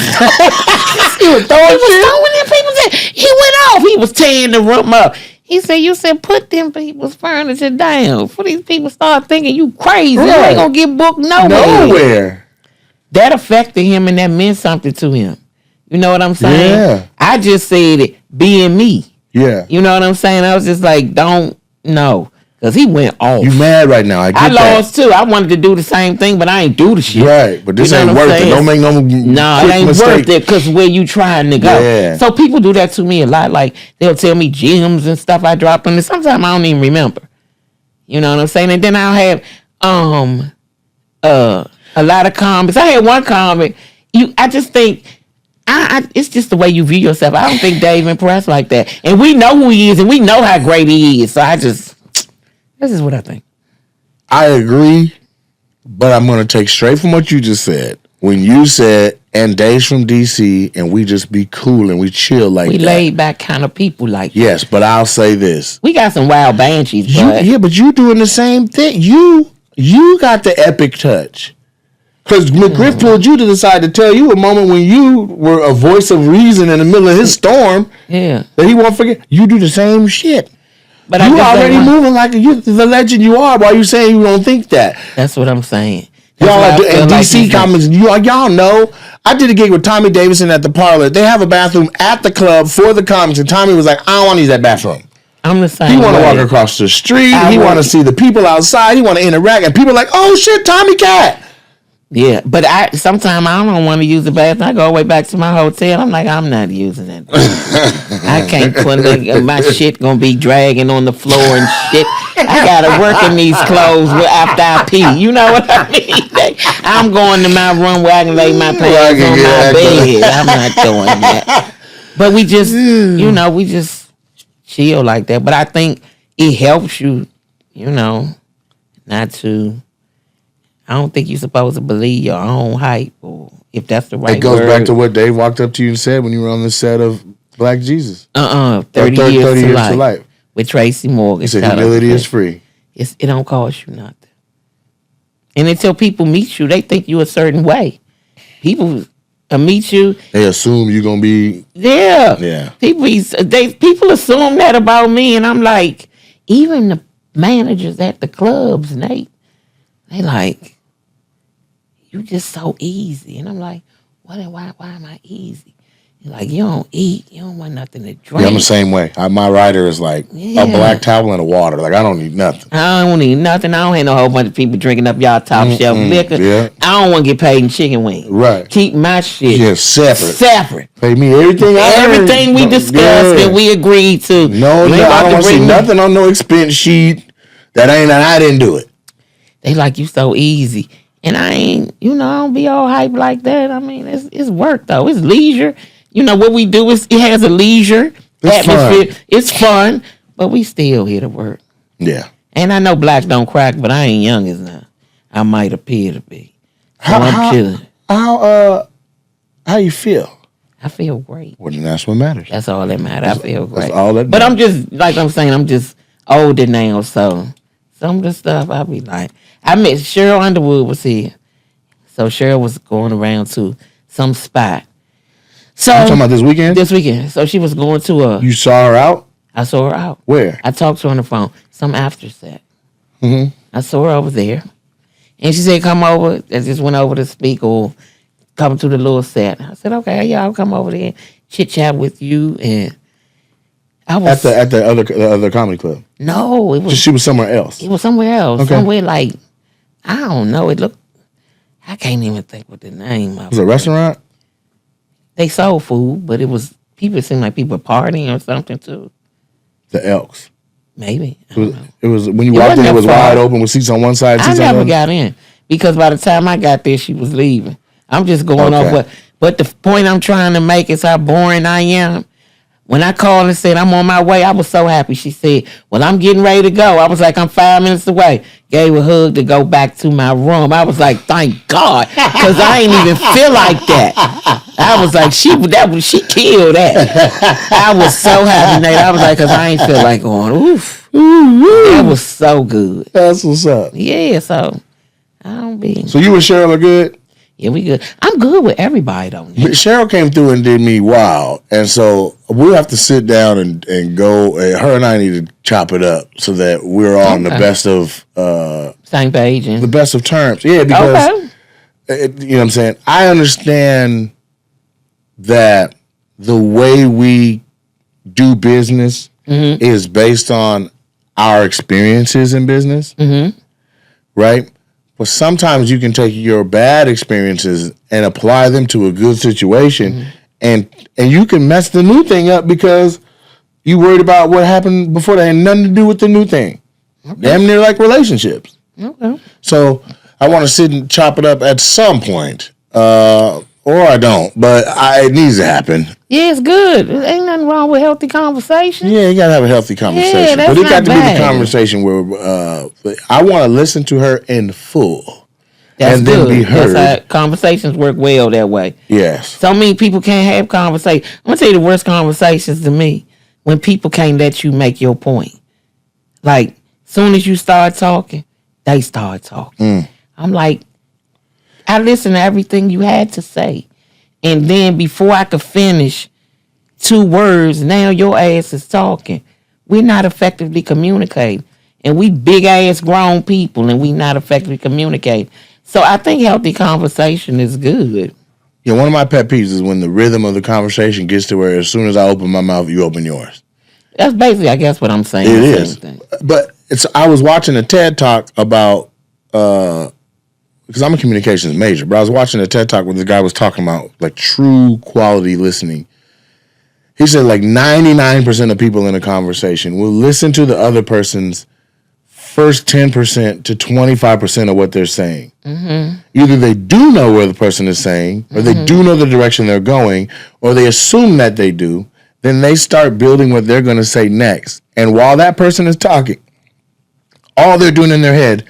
throwing them people's down. He went off. He was tearing the room up. He said, you said, put them people's furniture down. For these people start thinking you crazy. You ain't going to get booked nowhere. That affected him and that meant something to him. You know what I'm saying? Yeah. I just said it, being me. Yeah. You know what I'm saying? I was just like, don't know. Because he went off. You mad right now. I lost too. I wanted to do the same thing, but I ain't do the shit. Right. But this ain't worth it. Don't make no it ain't worth it because where you trying to go. Yeah. So people do that to me a lot. Like they'll tell me gems and stuff I drop and sometimes I don't even remember. You know what I'm saying? And then I'll have a lot of comments. I had one comment. I just think it's just the way you view yourself. I don't think Dave impressed like that. And we know who he is and we know how great he is. So this is what I think. I agree, but I'm going to take straight from what you just said. When you said, and Dave's from DC, and we just be cool and we chill like that. We laid back kind of people like that. Yes, but I'll say this. We got some wild banshees, but you doing the same thing. You got the epic touch. Because McGriff told you to decide to tell you a moment when you were a voice of reason in the middle of his storm. Yeah. That he won't forget. You do the same shit. But you already moving like the legend you are. Why you saying you don't think that? That's what I'm saying. Y'all and DC comments. Y'all know. I did a gig with Tommy Davidson at the Parlor. They have a bathroom at the club for the comics, and Tommy was like, "I don't want to use that bathroom." I'm the same. He want to walk across the street. He want to see the people outside. He want to interact, and people are like, "Oh shit, Tommy Cat." Yeah, but sometimes I don't want to use the bathroom. I go way back to my hotel. I'm like, I'm not using it. I can't put my shit gonna be dragging on the floor and shit. I gotta work in these clothes after I pee. You know what I mean? I'm going to my room where I can lay my pants on my bed. I'm not doing that. But we just, we just chill like that. But I think it helps you, not to. I don't think you're supposed to believe your own hype, or if that's the right word. It goes back to what Dave walked up to you and said when you were on the set of Black Jesus. 30 years to life. With Tracy Morgan. He said humility is free. It don't cost you nothing. And until people meet you, they think you a certain way. People meet you. They assume you're going to be. Yeah. Yeah. People assume that about me, and I'm like, even the managers at the clubs, Nate, they like, you just so easy. And I'm like, why am I easy? You're like, you don't eat. You don't want nothing to drink. Yeah, I'm the same way. My rider is like a black towel and a water. Like, I don't need nothing. I don't need nothing. I don't have no whole bunch of people drinking up y'all top shelf liquor. Yeah. I don't want to get paid in chicken wings. Right. Keep my shit separate. Pay me everything we discussed and we agreed to. No, I don't want to see nothing on no expense sheet. I didn't do it. They like, you so easy. And I ain't, I don't be all hype like that. I mean, it's work, though. It's leisure. What we do is it has a leisure atmosphere. Fun. It's fun, but we still here to work. Yeah. And I know blacks don't crack, but I ain't young as now. I might appear to be. So I'm chilling. How you feel? I feel great. Well, then that's what matters. That's all that matters. I feel great. That's all that matters. But I'm just, like I'm saying, I'm just older now, so some of the stuff I be like, I met Cheryl Underwood was here. So Cheryl was going around to some spot. So You talking about this weekend? This weekend. So she was going to a. You saw her out? I saw her out. Where? I talked to her on the phone. Some after set. I saw her over there, and she said, "Come over." I just went over to speak or come to the little set. I said, "Okay, yeah, I'll come over there, chit chat with you." And I was At the other comedy club. no, it was She was somewhere else. It was somewhere else. Okay. Somewhere like, I don't know. It looked, I can't even think what the name of Was it a restaurant? They sold food, but it was, people seemed like people partying or something too. The Elks. Maybe. It was when you It walked in, wasn't it was that far. wide open with seats on one side, I seats on the never other. got in because by the time I got there, she was leaving. I'm just going Okay. off what, but the point I'm trying to make is how boring I am. When I called and said I'm on my way, I was so happy. She said, "Well, I'm getting ready to go." I was like, "I'm 5 minutes away." Gave her a hug to go back to my room. I was like, "Thank God," because I ain't even feel like that. I was like, she killed that. I was so happy, Nate. I was like, because I ain't feel like going. Oof, that was so good. That's what's up. Yeah, so I don't be. So you and Cheryl are good? Yeah, we good. I'm good with everybody though. But Cheryl came through and did me wild. And so we'll have to sit down and go. Her and I need to chop it up so that we're on the best of Same page the and best of terms. Yeah, because okay. you know what I'm saying? I understand that the way we do business is based on our experiences in business, right? But sometimes you can take your bad experiences and apply them to a good situation, and you can mess the new thing up because you worried about what happened before that had nothing to do with the new thing. Damn near like relationships. Okay. So I want to sit and chop it up at some point, or I don't, but it needs to happen. Yeah, it's good. Ain't nothing wrong with healthy conversation. Yeah, you gotta have a healthy conversation, that's but it got not to be bad. the conversation where I want to listen to her in full. That's and then good. be heard. That's how conversations work well that way. Yes. So many people can't have conversations. I'm gonna tell you the worst conversations to me when people can't let you make your point. Like, soon as you start talking, they start talking. I'm like, I listened to everything you had to say. And then before I could finish 2 words, now your ass is talking. We're not effectively communicating. And we big ass grown people and we not effectively communicating. So I think healthy conversation is good. Yeah, one of my pet peeves is when the rhythm of the conversation gets to where as soon as I open my mouth, you open yours. That's basically, I guess, what I'm saying. It The is. same thing. But I was watching a TED Talk about, because I'm a communications major, but I was watching a TED Talk where the guy was talking about like true quality listening. He said like 99% of people in a conversation will listen to the other person's first 10% to 25% of what they're saying. Either they do know where the person is saying, or they do know the direction they're going, or they assume that they do. Then they start building what they're going to say next. And while that person is talking, all they're doing in their head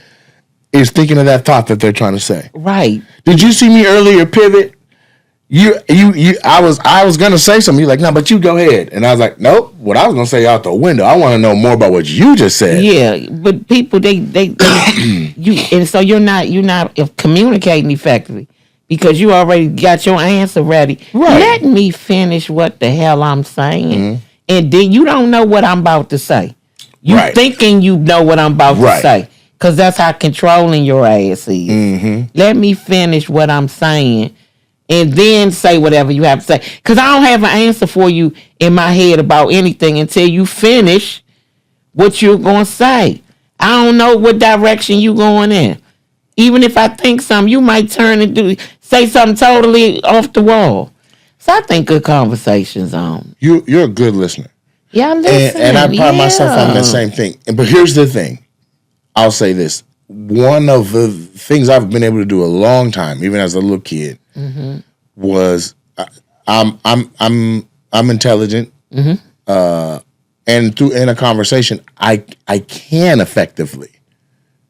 is thinking of that thought that they're trying to say. Right. Did you see me earlier pivot? I was gonna say something. You're like, no, but you go ahead. And I was like, nope. What I was gonna say out the window. I want to know more about what you just said. Yeah, but people they you, and so you're not communicating effectively because you already got your answer ready. Right. Let me finish what the hell I'm saying, and then you don't know what I'm about to say. You Right. thinking you know what I'm about Right. to say because that's how controlling your ass is. Let me finish what I'm saying. And then say whatever you have to say. Because I don't have an answer for you in my head about anything until you finish what you're going to say. I don't know what direction you're going in. Even if I think something, you might turn and say something totally off the wall. So I think good conversations on. You're a good listener. Yeah, I'm listening. And I pride myself on the same thing. But here's the thing. I'll say this. One of the things I've been able to do a long time, even as a little kid, was I'm intelligent, and in a conversation, I can effectively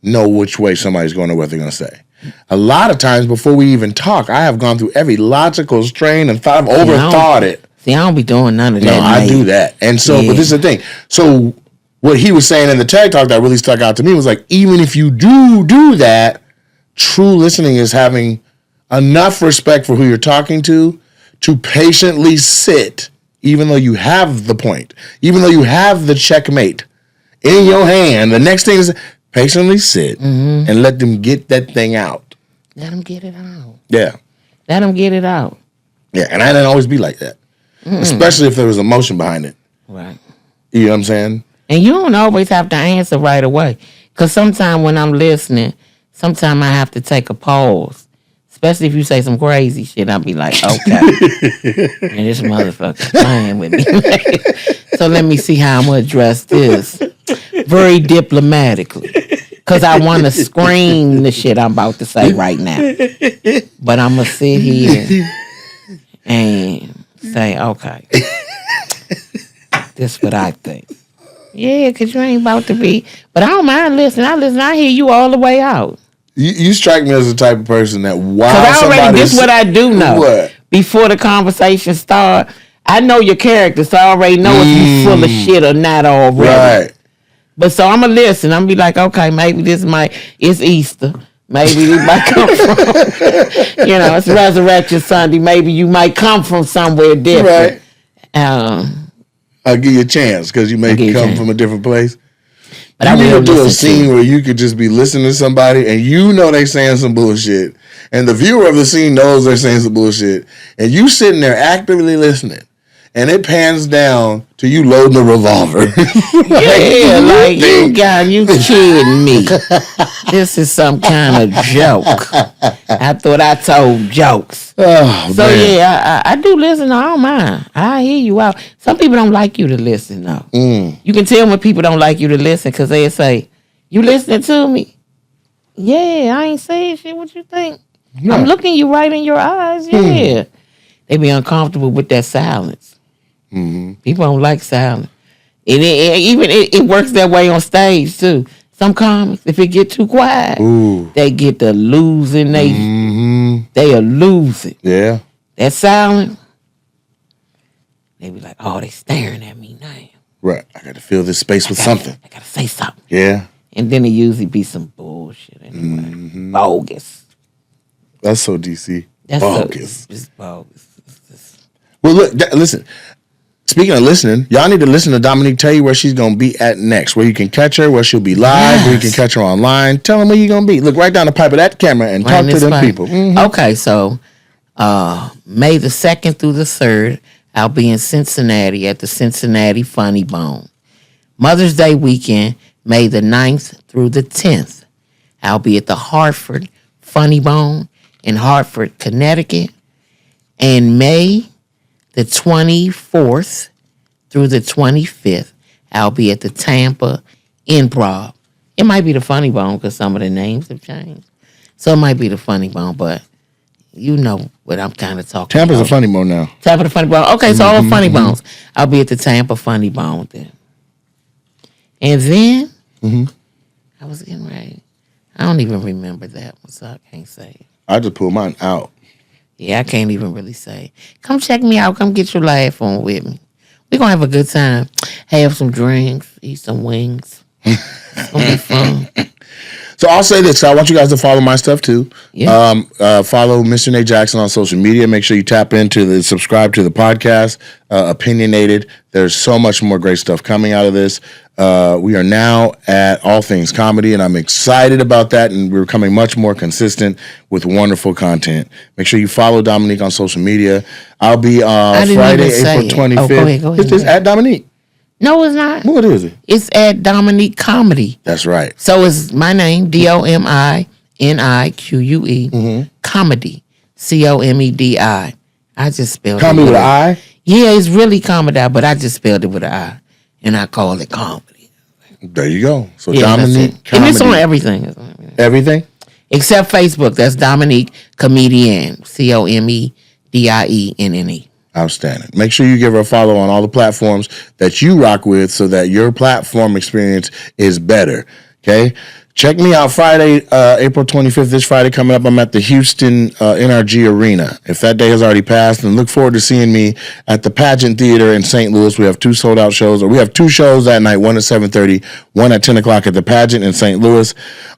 know which way somebody's going or what they're going to say. A lot of times before we even talk, I have gone through every logical strain and overthought it. See, I don't be doing none of that. No, I do that, and so but this is the thing. So what he was saying in the TED Talk that really stuck out to me was like, even if you do that, true listening is having enough respect for who you're talking to to patiently sit, even though you have the point, even though you have the checkmate in your hand. The next thing is patiently sit and let them get that thing out. Let them get it out. Yeah. Let them get it out. Yeah, and I didn't always be like that, especially if there was emotion behind it. Right. You know what I'm saying? And you don't always have to answer right away. Because sometimes when I'm listening, sometimes I have to take a pause. Especially if you say some crazy shit, I'll be like, okay. And this motherfucker playing with me. So let me see how I'm going to address this. Very diplomatically. Because I want to scream the shit I'm about to say right now. But I'm going to sit here and say, okay. This what I think. Yeah, because you ain't about to be. But I don't mind listening. I hear you all the way out. You strike me as the type of person that this is what I do know. What? Before the conversation start, I know your character, so I already know if you full of shit or not already. Right. But so I'm going to listen. I'm going to be like, okay, maybe it's Easter. Maybe it might come from, it's Resurrection Sunday. Maybe you might come from somewhere different. Right. I'll give you a chance because you may come from a different place. But I need to do a scene where you could just be listening to somebody and you know they saying some bullshit. And the viewer of the scene knows they're saying some bullshit. And you sitting there actively listening. And it pans down to you loading a revolver. You kidding me. This is some kind of joke. I thought I told jokes. Oh, so, man. Yeah, I do listen. I don't mind. I hear you out. Some people don't like you to listen, though. You can tell when people don't like you to listen because they say, you listening to me? Yeah, I ain't saying shit. What you think? Yeah. I'm looking you right in your eyes. Yeah. They be uncomfortable with that silence. People don't like silence. And it works that way on stage, too. Some comics, if it get too quiet, they get to losing. They'll lose it. Yeah. That silence, they be like, oh, they staring at me now. Right. I got to fill this space with something. I got to say something. Yeah. And then it usually be some bullshit anyway. Bogus. That's so DC. That's bogus. It's bogus. Well, look, listen. Speaking of listening, y'all need to listen to Dominique tell you where she's going to be at next, where you can catch her, where she'll be live, where you can catch her online. Tell them where you're going to be. Look right down the pipe of that camera and talk to them people. Okay, so May the 2nd through the 3rd, I'll be in Cincinnati at the Cincinnati Funny Bone. Mother's Day weekend, May the 9th through the 10th, I'll be at the Hartford Funny Bone in Hartford, Connecticut. And May the 24th through the 25th, I'll be at the Tampa Improv. It might be the Funny Bone because some of the names have changed. So it might be the Funny Bone, but you know what I'm kind of talking Tampa's about. a Funny Bone now. Tampa the Funny Bone. Okay, so all Funny Bones. I'll be at the Tampa Funny Bone then. And then, I was getting ready. I don't even remember that one, so I can't say it. I just pulled mine out. Yeah, I can't even really say. Come check me out. Come get your laugh on with me. We're going to have a good time. Have some drinks. Eat some wings. It's going to be fun. So I'll say this. I want you guys to follow my stuff too. Yeah. Follow Mr. Nate Jackson on social media. Make sure you subscribe to the podcast, Opinionated. There's so much more great stuff coming out of this. We are now at All Things Comedy, and I'm excited about that, and we're becoming much more consistent with wonderful content. Make sure you follow Dominique on social media. I'll be Friday, April 25th. Oh, go ahead. It's just at Dominique. No, it's not. What is it? It's at Dominique Comedy. That's right. So it's my name, DOMINIQUE, Comedy, COMEDI. I just spelled Comedy it with an I? Yeah, it's really comedy, but I just spelled it with an I, and I call it comedy. There you go. So yeah, Dominique Comedy. And it's on everything. Everything? Except Facebook. That's Dominique Comedienne, COMEDIENNE. Outstanding. Make sure you give her a follow on all the platforms that you rock with so that your platform experience is better. Okay? Check me out Friday, April 25th, this Friday coming up. I'm at the Houston NRG Arena. If that day has already passed, then look forward to seeing me at the Pageant Theater in St. Louis. We have 2 sold-out shows, or we have 2 shows that night, one at 7:30, one at 10 o'clock at the Pageant in St. Louis.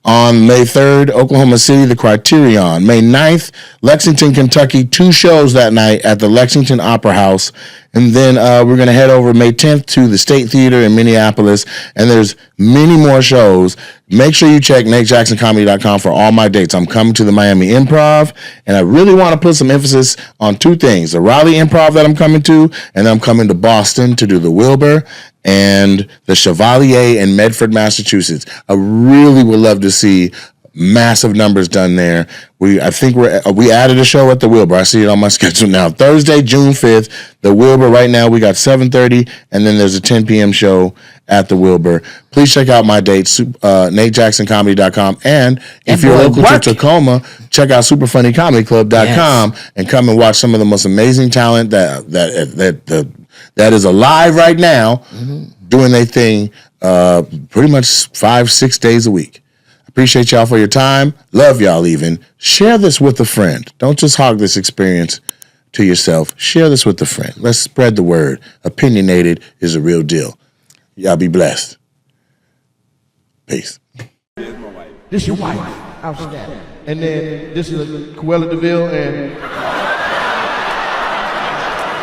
On May 3rd, Oklahoma City, the Criterion. May 9th, Lexington, Kentucky, 2 shows that night at the Lexington Opera House. And then we're going to head over May 10th to the State Theater in Minneapolis. And there's many more shows. Make sure you check NateJacksonComedy.com for all my dates. I'm coming to the Miami Improv, and I really want to put some emphasis on 2 things. The Raleigh Improv that I'm coming to, and I'm coming to Boston to do the Wilbur and the Chevalier in Medford, Massachusetts. I really would love to see massive numbers done there. We added a show at the Wilbur. I see it on my schedule now. Thursday, June 5th, the Wilbur. Right now we got 7:30, and then there's a 10 p.m. show at the Wilbur. Please check out my dates, NateJacksonComedy.com. And if you're local to Tacoma, check out SuperFunnyComedyClub.com and come and watch some of the most amazing talent that is alive right now, doing their thing pretty much 5-6 days a week. Appreciate y'all for your time. Love y'all even. Share this with a friend. Don't just hog this experience to yourself. Share this with a friend. Let's spread the word. Opinionated is a real deal. Y'all be blessed. Peace. This your wife. Outstanding. And then this is Cruella DeVille and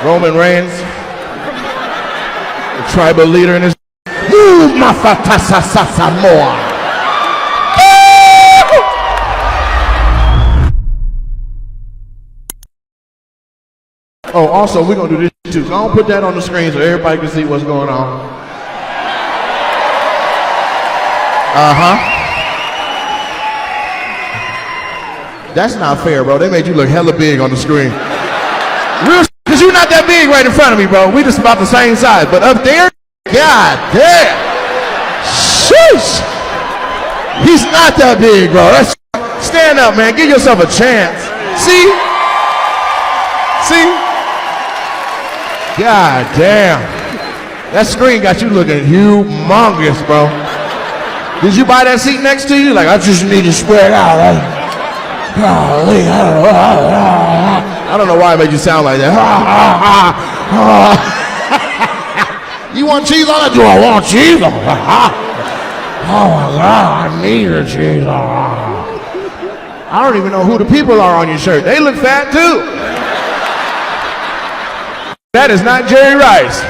Roman Reigns, the tribal leader in this. Move my Samoa. Oh, also, we're going to do this too. So I'll put that on the screen so everybody can see what's going on. That's not fair, bro. They made you look hella big on the screen. Real, because you're not that big right in front of me, bro. We just about the same size. But up there, god damn. Sheesh. He's not that big, bro. Stand up, man. Give yourself a chance. See? God damn. That screen got you looking humongous, bro. Did you buy that seat next to you? Like, I just need to spread out. Golly, I don't know why it made you sound like that. You want cheese on it? Do I want cheese on it? Oh my God, I need a cheese on it. I don't even know who the people are on your shirt. They look fat too. That is not Jerry Rice.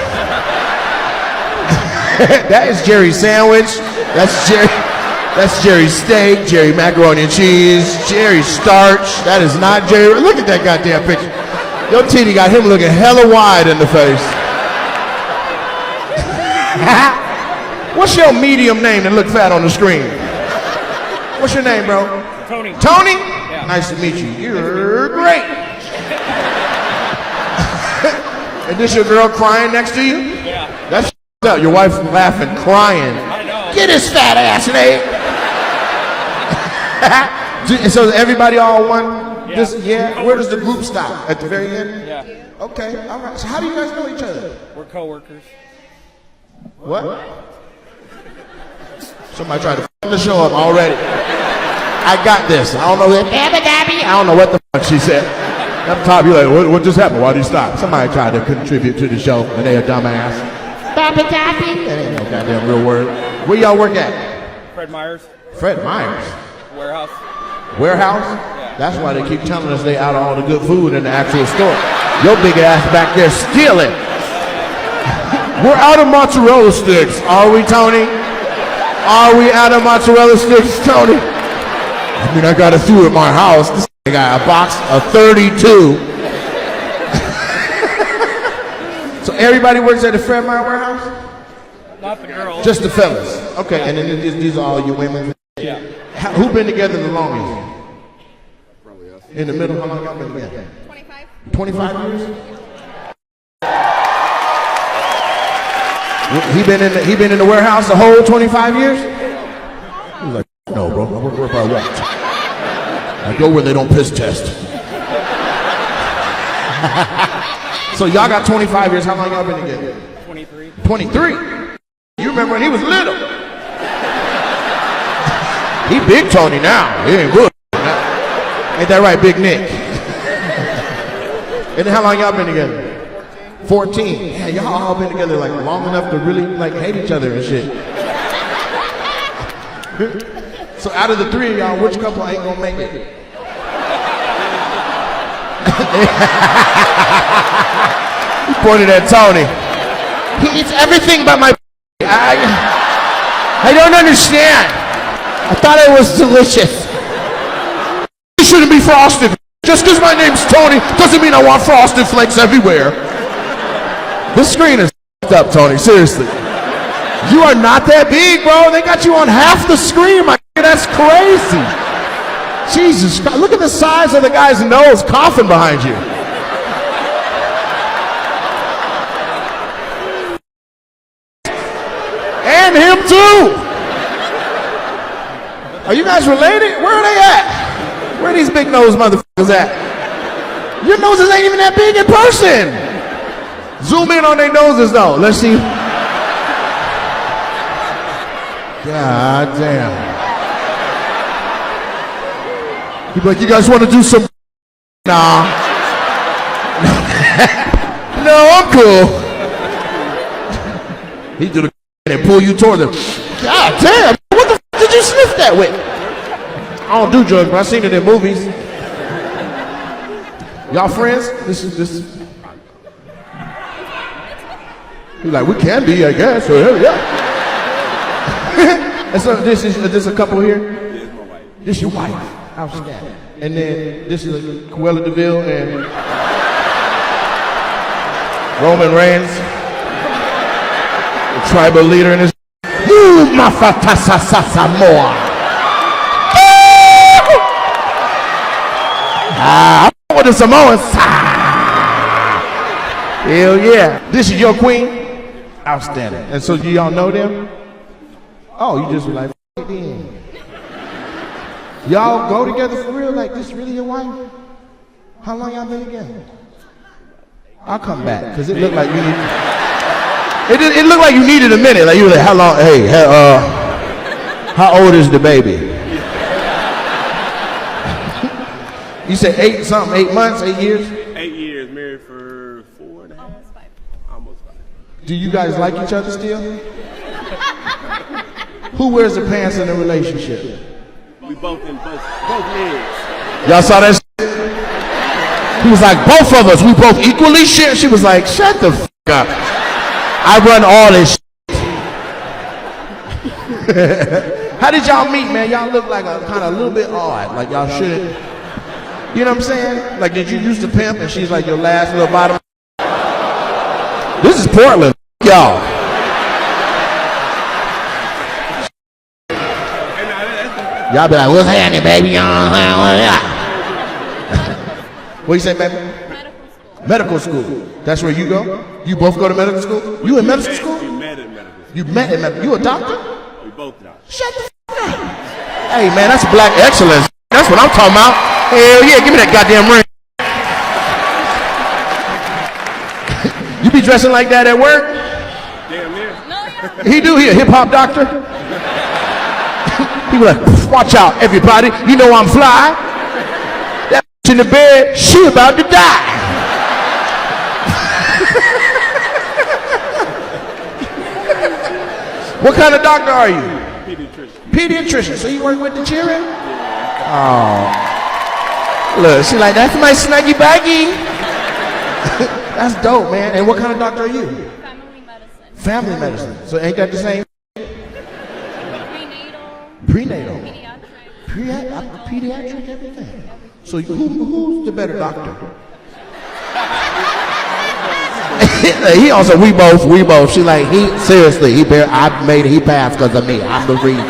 That is Jerry Sandwich. That's Jerry Steak, Jerry Macaroni and Cheese, Jerry Starch. That is not Jerry. Look at that goddamn picture. Your titty got him looking hella wide in the face. What's your medium name that look fat on the screen? What's your name, bro? Tony. Tony? Yeah. Nice to meet you. You're great. And this your girl crying next to you? Yeah. That's up. Your wife's laughing, crying. I know. Get his fat ass, Nate. And so everybody all one? Yeah. Where does the group stop? At the very end? Yeah. Okay, all right. So how do you guys know each other? We're coworkers. What? Somebody tried to f*** the show up already. I got this. I don't know that. I don't know what the fuck she said. At the top, you're like, what just happened? Why did you stop? Somebody tried to contribute to the show, and they a dumbass. That ain't no goddamn real word. Where y'all work at? Fred Meyer's. Fred Meyer's. Warehouse. Warehouse? Yeah. That's why they keep telling us they out of all the good food in the actual store. Your big ass back there stealing. We're out of mozzarella sticks. Are we, Tony? Are we out of mozzarella sticks, Tony? I mean, I got a few at my house. This got a box of 32. So everybody works at the Fred Meyer warehouse? Not the girls. Just the fellas. Okay, and then these are all your women? Yeah. Who been together the longest? Probably us. In the middle, how long y'all been together? 25. 25 years? He been in the warehouse the whole 25 years? He was like, no, bro. I work where I want. I go where they don't piss test. So y'all got 25 years. How long y'all been together? 23. 23? You remember when he was little? He big Tony now. He ain't good. Ain't that right, Big Nick? And then how long y'all been together? 14. Yeah, y'all all been together like long enough to really like hate each other and shit. So out of the three of y'all, which couple ain't gonna make it? He pointed at Tony. He eats everything but my I don't understand. I thought it was delicious. It shouldn't be frosted. Just because my name's Tony doesn't mean I want frosted flakes everywhere. This screen is up, Tony, seriously. You are not that big, bro. They got you on half the screen, my that's crazy. Jesus Christ, look at the size of the guy's nose coughing behind you. And him too. Are you guys related? Where are they at? Where are these big nose motherfuckers at? Your noses ain't even that big in person. Zoom in on their noses though. Let's see. God damn. He's like, you guys want to do some? Nah. No, I'm cool. He do the and pull you toward them. God damn, what the f did you sniff that with? I don't do drugs, but I seen it in movies. Y'all friends? This is. He's like, we can be, I guess. So yeah. And so this is a couple here. This your wife. Outstanding. And then this is Cruella DeVille and Roman Reigns. Tribal leader in his Samoa. I'm with the Samoans. Hell yeah. This is your queen? Outstanding. And so do y'all know them? Oh, you just like, f then. Y'all go together for real? Like, this really your wife? How long y'all been together? I'll come back, because it looked like you need... It looked like you needed a minute. Like you were like, how long? Hey, how old is the baby? You said 8 something, 8 months, 8 years? 8 years, married for 4.5. Almost 5. Do you guys like each other still? Who wears the pants in the relationship? We both in both legs. Y'all saw that shit? He was like, both of us, we both equally shit. She was like, shut the f up. I run all this shit. How did y'all meet, man? Y'all look like a kind of a little bit odd. Like y'all shouldn't. You know what I'm saying? Like, did you used to pimp and she's like your last little bottom? This is Portland, y'all. Y'all be like, what's happening, baby? What you say, baby? Medical school. That's where you go? You both go to medical school? You in medical school? We met in medical school. You met in medical school? You a doctor? We both doctors. Shut the f up. Hey, man, that's black excellence. That's what I'm talking about. Hell yeah, give me that goddamn ring. You be dressing like that at work? Damn near. He do. He a hip-hop doctor. He be like, watch out, everybody. You know I'm fly. That in the bed, she about to die. What kind of doctor are you? Pediatrician. Pediatrician. So you work with the children? Oh. Look, she like, that's my snuggy baggy. That's dope, man. And what kind of doctor are you? Family medicine. Family medicine. So ain't that the same? Prenatal. Pediatric. Pediatric, everything. So who's the better doctor? He also, we both. She like, seriously, he passed because of me. I'm the reason.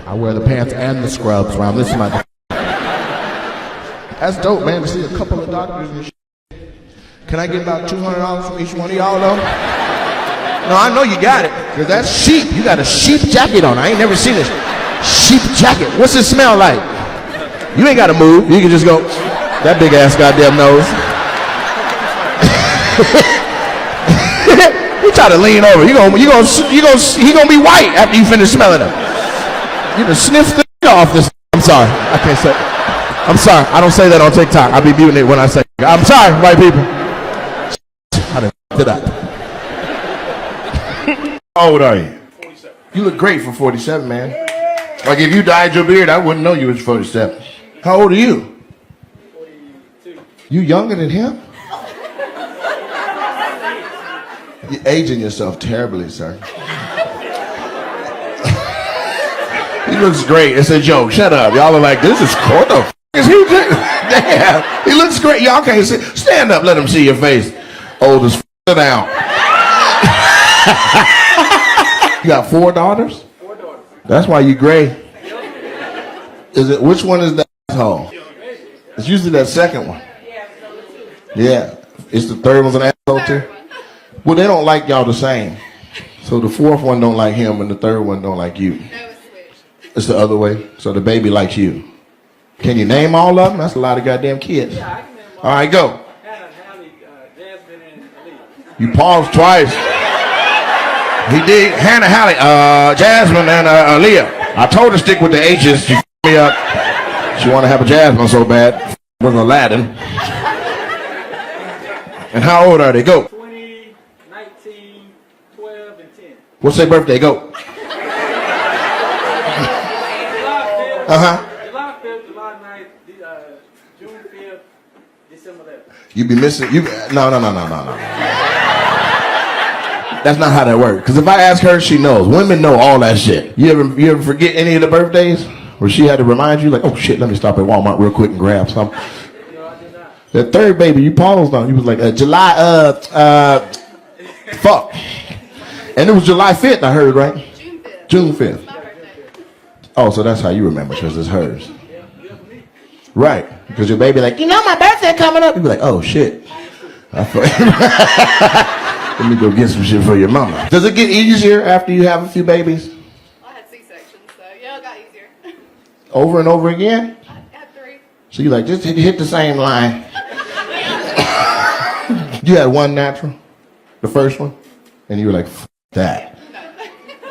I wear the pants and the scrubs around this month. That's dope, man, to see a couple of doctors and shit. Can I get about $200 from each one of y'all, though? No, I know you got it, because that's sheep. You got a sheep jacket on. I ain't never seen this. Sheep jacket. What's it smell like? You ain't got to move. You can just go, that big ass goddamn nose. He try to lean over. He gonna be white after you finish smelling him. You done sniffed the off this. I'm sorry. I can't say. I'm sorry. I don't say that on TikTok. I be muting it when I say. I'm sorry, white people. I done it up. How old are you? 26. You look great for 47, man. Like if you dyed your beard, I wouldn't know you was 47. How old are you? 42. You younger than him? You're aging yourself terribly, sir. He looks great. It's a joke. Shut up. Y'all are like, this is what the f*** is he doing? Damn. He looks great. Y'all can't see. Stand up. Let him see your face. Old as f***. Sit down. You got 4 daughters? 4 daughters. That's why you gray. Is it? Which one is the asshole? It's usually that second one. Yeah. It's the third one's an asshole too? Well, they don't like y'all the same. So the 4th one don't like him and the 3rd one don't like you. It's the other way. So the baby likes you. Can you name all of them? That's a lot of goddamn kids. Yeah, I can name them All right, go. Hannah, Hallie, Jasmine, and Aaliyah. You paused twice. He did. Hannah, Hallie, Jasmine, and Aaliyah. I told her to stick with the H's. She f***ed me up. She want to have a Jasmine so bad. Was Aladdin. And how old are they? Go. 20, 19, 12, and 10. What's their birthday? Go. July 5th, July 9th, June 5th, December 11th. You be missing. No. That's not how that works. Because if I ask her, she knows. Women know all that shit. You ever forget any of the birthdays where she had to remind you, like, oh shit, let me stop at Walmart real quick and grab something. No, I did not. The 3rd baby, you paused on. You was like, July, fuck. And it was July 5th, I heard, right? June 5th. Oh, so that's how you remember, because it's hers. Right. Because your baby like, you know my birthday coming up. You be like, oh shit. Let me go get some shit for your mama. Does it get easier after you have a few babies? I had C-sections, so yeah, it got easier. Over and over again? I had 3. So you like, just hit the same line. You had 1 natural? The first one? And you were like, f*** that.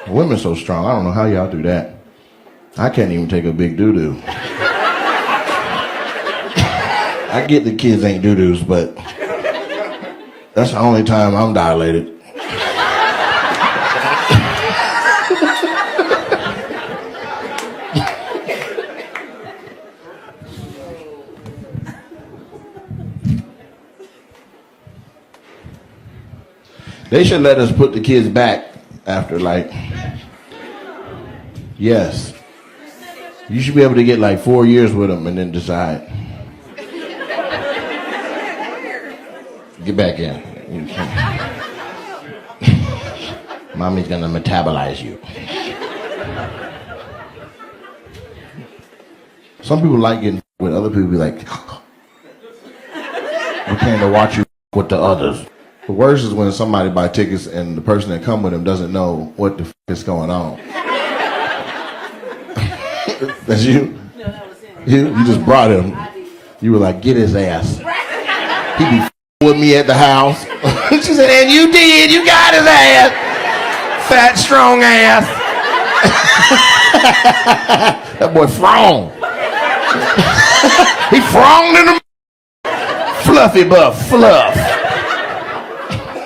Women so strong. I don't know how y'all do that. I can't even take a big doo-doo. I get the kids ain't doo-doos, but that's the only time I'm dilated. They should let us put the kids back after yes. You should be able to get 4 years with them and then decide. Get back in. Mommy's gonna metabolize you. Some people like getting with other people. Be like, we came to watch you with the others. The worst is when somebody buy tickets and the person that come with them doesn't know what the is going on. That's you? No, that was him. You just brought him. You were like, get his ass. He be with me at the house. She said, and you did. You got his ass. Fat, strong ass. That boy frong. He fronged in the fluffy buff. Fluff.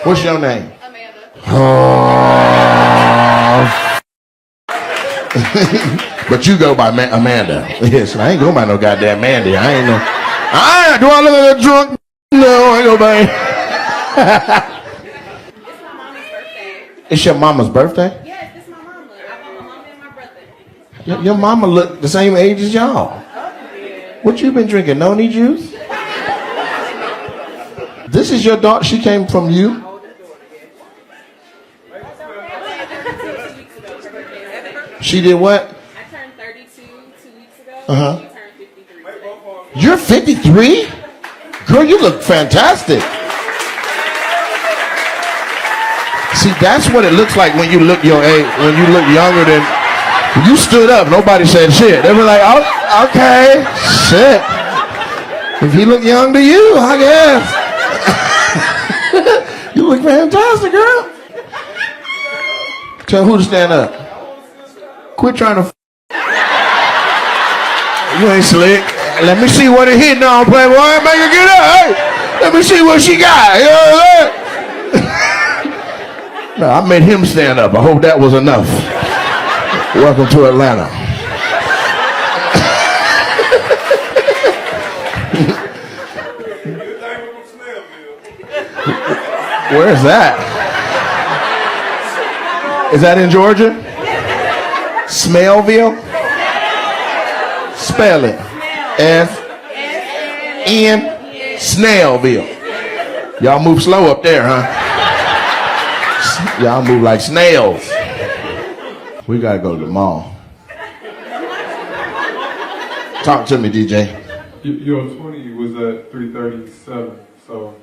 What's your name? Amanda. But you go by Amanda. Yes, I ain't go by no goddamn Mandy. I ain't no. Do I look like a drunk? No, I ain't go by. It's my mama's birthday. It's your mama's birthday? Yes, it's my mama. I bought my mama and my brother. Your mama look the same age as y'all. What you been drinking? Noni juice? This is your daughter. She came from you? She did what? I turned 32 2 weeks ago. Uh-huh. She turned 53 today. You're 53? Girl, you look fantastic. See, that's what it looks like when you look your age, when you look younger than. You stood up, nobody said shit. They were like, oh, okay, shit. If he look young to you, I guess. You look fantastic, girl. Tell who to stand up. Quit trying to. You ain't slick. Let me see what it hitting on, playboy. Make her get up. Hey, let me see what she got. You know what? No, I made him stand up. I hope that was enough. Welcome to Atlanta. Where's that? Is that in Georgia? Smellville? Spell it. S-N, Snellville. Y'all move slow up there, huh? Y'all move like snails. We gotta go to the mall. Talk to me, DJ. Your 20 was at 337, so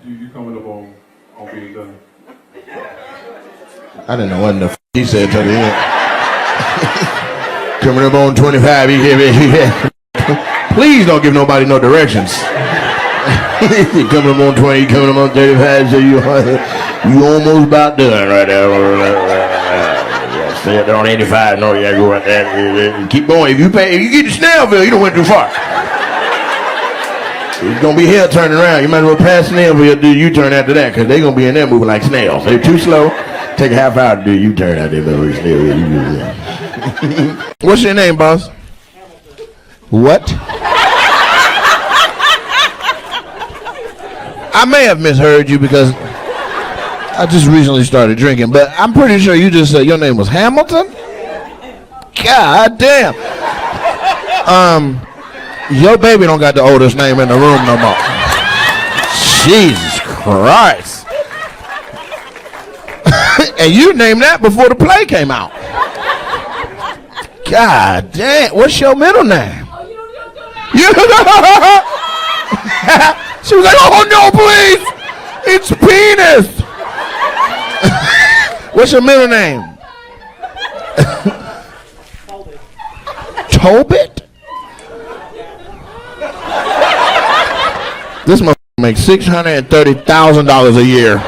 you coming up on being done. I didn't know what the he said to the end. Coming up on 25, please don't give nobody no directions. Coming up on 20, coming up on 35, so you almost about done right there. Stay up there on 85, no, you gotta go right there. Keep going. If you get to Snellville, you don't went too far. It's gonna be hell turning around. You might as well pass Snellville, do U-turn after that, because they're gonna be in there moving like snails. They're too slow. Take a half hour to do a U-turn out there. What's your name, boss? What? I may have misheard you because I just recently started drinking, but I'm pretty sure you just said your name was Hamilton? God damn. Your baby don't got the oldest name in the room no more. Jesus Christ. And you named that before the play came out. God damn. What's your middle name? She was like, oh no, please. It's penis. What's your middle name? Tobit? This motherfucker makes $630,000 a year.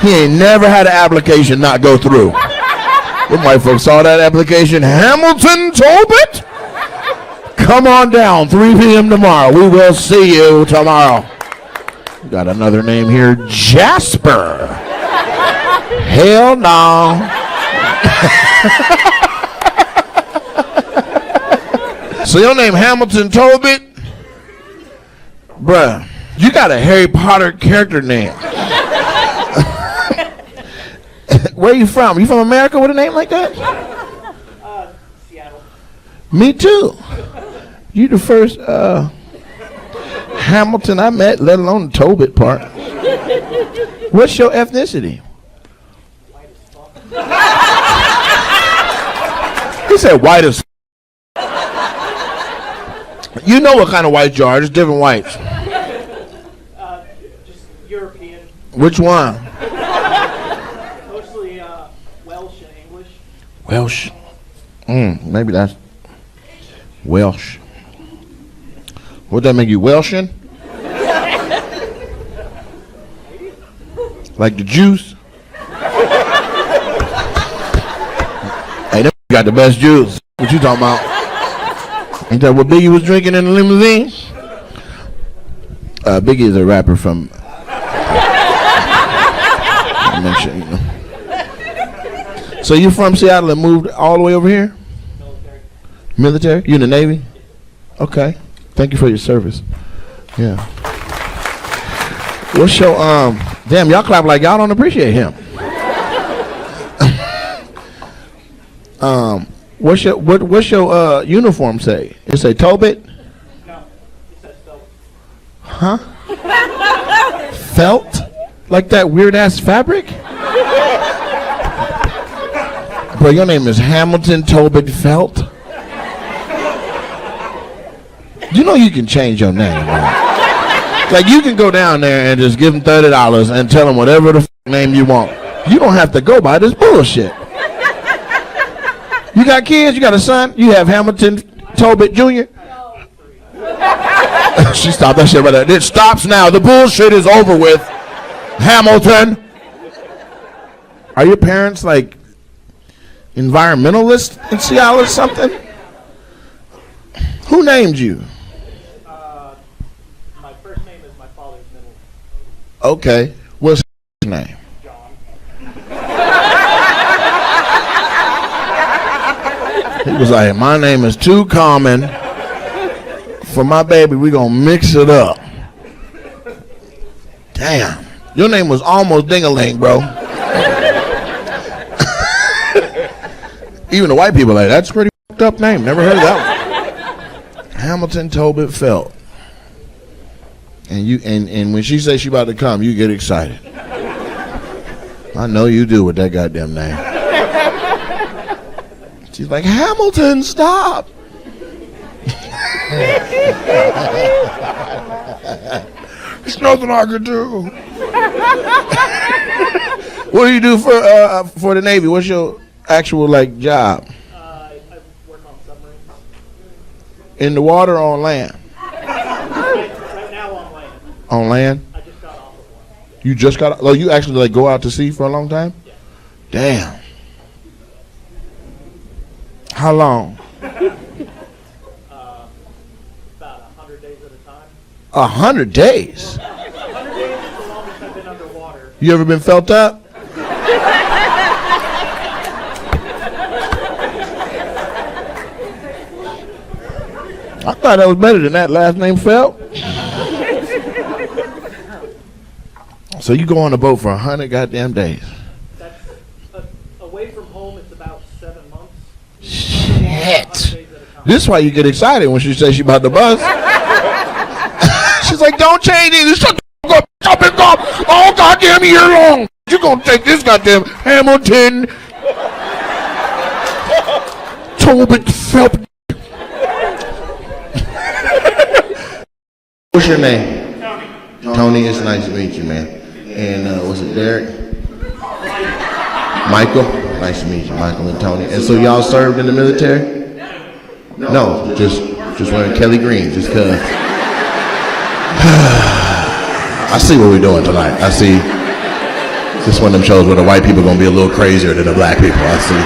He ain't never had an application not go through. Them white folks saw that application. Hamilton Tobit? Come on down, 3 p.m. tomorrow. We will see you tomorrow. Got another name here, Jasper. Hell no. So your name Hamilton Tobit? Bruh, you got a Harry Potter character name. Where you from? You from America with a name like that? Seattle. Me too. You the first Hamilton I met, let alone the Tobit part. What's your ethnicity? He said white as You know what kind of whites you are. There's different whites. Just European. Which one? Mostly Welsh and English. Welsh. Maybe that's Welsh. Would that make you Welshan? Like the juice? Hey, them got the best juice. What you talking about? Ain't that what Biggie was drinking in the limousine? Biggie is a rapper from... I'll make sure you know. So you from Seattle and moved all the way over here? Military? You in the Navy? Okay. Thank you for your service. Yeah. What's your damn, y'all clap like y'all don't appreciate him. What's your uniform say? It say Tobit? No, it says felt. Huh? Felt? Like that weird ass fabric? Bro, your name is Hamilton Tobit Felt? You know you can change your name, man. Like you can go down there and just give them $30 and tell them whatever the name you want. You don't have to go by this bullshit. You got kids? You got a son? You have Hamilton Tobit Jr.? She stopped that shit right there. It stops now. The bullshit is over with. Hamilton. Are your parents like environmentalists in Seattle or something? Who named you? My first name is my father's middle. Okay. What's his name? John. He was like, my name is too common for my baby. We gonna mix it up. Damn. Your name was almost Ding-a-ling, bro. Even the white people are like, that's a pretty fucked up name. Never heard of that one. Hamilton Tobit Felt. And you and when she says she about to come, you get excited. I know you do with that goddamn name. She's like, Hamilton, stop. There's nothing I could do. What do you do for the Navy? What's your actual job? I work on submarines. In the water or on land? Right now on land. On land? I just got off of one. You just got? Oh, you actually go out to sea for a long time? Yeah. Damn. How long? About 100 days at a time. 100 days. 100 days is the longest I've been underwater. You ever been felt up? I thought that was better than that last name Felt. So you go on a boat for 100 goddamn days. That's away from home. It's about 7 months. Shit. 100 days at a time. This is why you get excited when she says she about to bust. She's like, don't change it. Shut the fuck up all goddamn year long. You're going to take this goddamn Hamilton Tobit Felt. What's your name? Tony, it's nice to meet you, man. And was it Derek? Michael? Nice to meet you, Michael and Tony. And so y'all served in the military? No, just wearing Kelly Green, just cause. I see what we're doing tonight. I see. This one of them shows where the white people gonna be a little crazier than the black people. I see.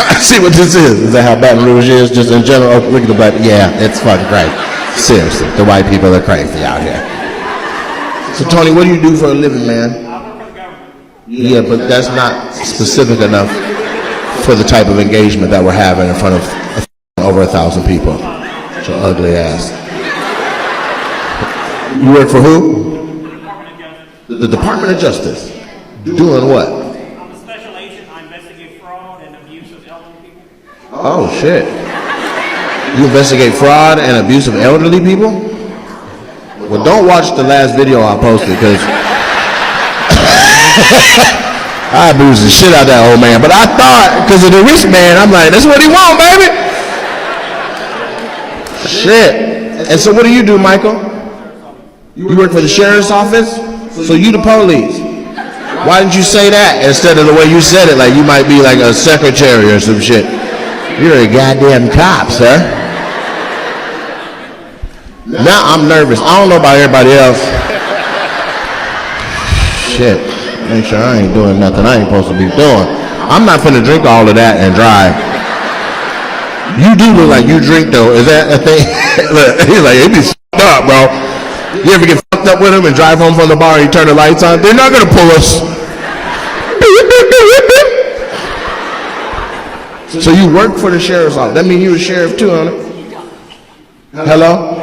I see what this is. Is that how Baton Rouge is, just in general? Oh, look at the black. Yeah, it's fucking crazy. Seriously, the white people are crazy out here. So Tony, what do you do for a living, man? Yeah, but that's not specific enough for the type of engagement that we're having in front of over 1,000 people. So ugly ass. You work for who? The Department of Justice. Doing what? I'm a special agent. I investigate fraud and abuse of elderly people. Oh shit. You investigate fraud and abuse of elderly people? Well, don't watch the last video I posted because I abused the shit out of that old man. But I thought, because of the wristband, I'm like, that's what he want, baby. Shit. And so what do you do, Michael? You work for the sheriff's office? So you the police. Why didn't you say that instead of the way you said it, like you might be like a secretary or some shit? You're a goddamn cop, sir. Now I'm nervous. I don't know about everybody else. Shit. Make sure I ain't doing nothing I ain't supposed to be doing. I'm not finna drink all of that and drive. You do look like you drink though. Is that a thing? Look, he's like, it be f***ed up, bro. You ever get f***ed up with him and drive home from the bar and you turn the lights on? They're not gonna pull us. So you work for the sheriff's office. That means you a sheriff too, huh? Hello?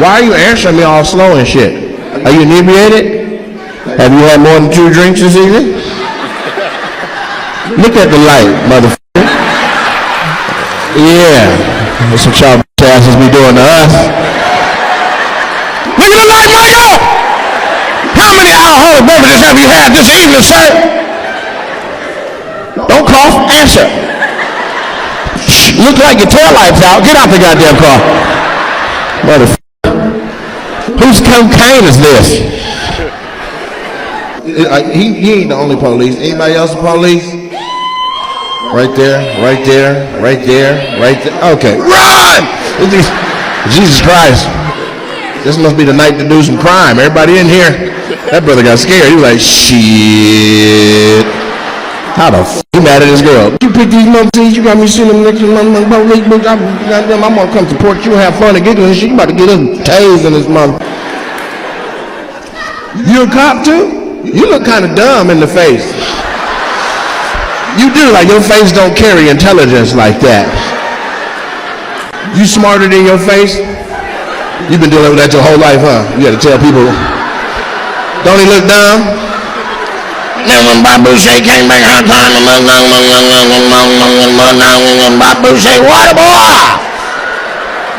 Why are you answering me all slow and shit? Are you inebriated? Have you had more than 2 drinks this evening? Look at the light, motherfucker. Yeah. That's what y'all asses be doing to us. Look at the light, Michael! How many alcoholic beverages have you had this evening, sir? Don't cough, answer. Shh, look like your tail light's out. Get out the goddamn car. Motherfucker. Whose cocaine is this? He ain't the only police. Anybody else the police? Right there, right there, right there, right there. Okay, run! Jesus Christ. This must be the night to do some crime. Everybody in here. That brother got scared. He was like, shit. How the f*** you mad at this girl? You pick these motherfuckers, you got me seeing them next to my police, bitch. I'm gonna come support you and have fun and giggle and shit. You about to get us tased in this mother. You a cop too? You look kind of dumb in the face. You do, like your face don't carry intelligence like that. You smarter than your face? You've been dealing with that your whole life, huh? You gotta tell people, don't he look dumb? Then when Babu say came back on time, Babu say, what a boy!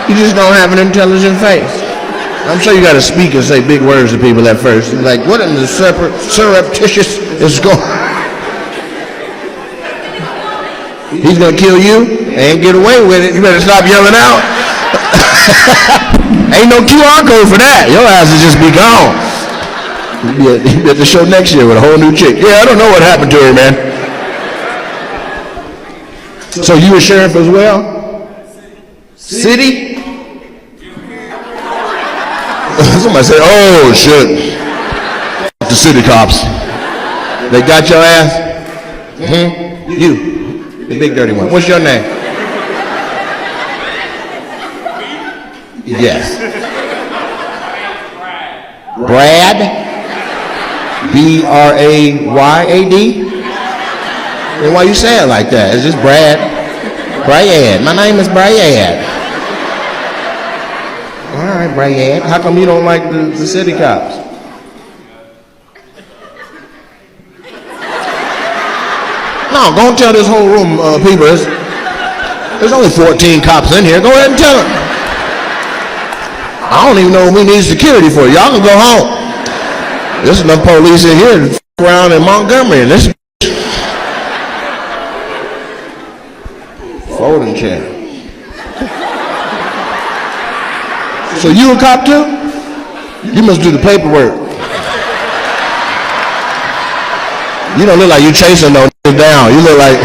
You just don't have an intelligent face. I'm sure you gotta speak and say big words to people at first. Like, what in the surreptitious is going on? He's gonna kill you and get away with it. You better stop yelling out. Ain't no QR code for that. Your ass will just be gone. You'll be at the show next year with a whole new chick. Yeah, I don't know what happened to her, man. So you a sheriff as well? City? Somebody say, oh shit. The city cops. They got your ass? You. The big dirty one. What's your name? Yes. Brad? B-R-A-Y-A-D? Then why you say it like that? It's just Brad. Brad. My name is Brad. All right, Brad. How come you don't like the city cops? No, go and tell this whole room, people. There's only 14 cops in here. Go ahead and tell them. I don't even know if we need security for it. Y'all can go home. There's enough police in here to f*** around in Montgomery. This folding chair. So you a cop too? You must do the paperwork. You don't look like you chasing no down. You look like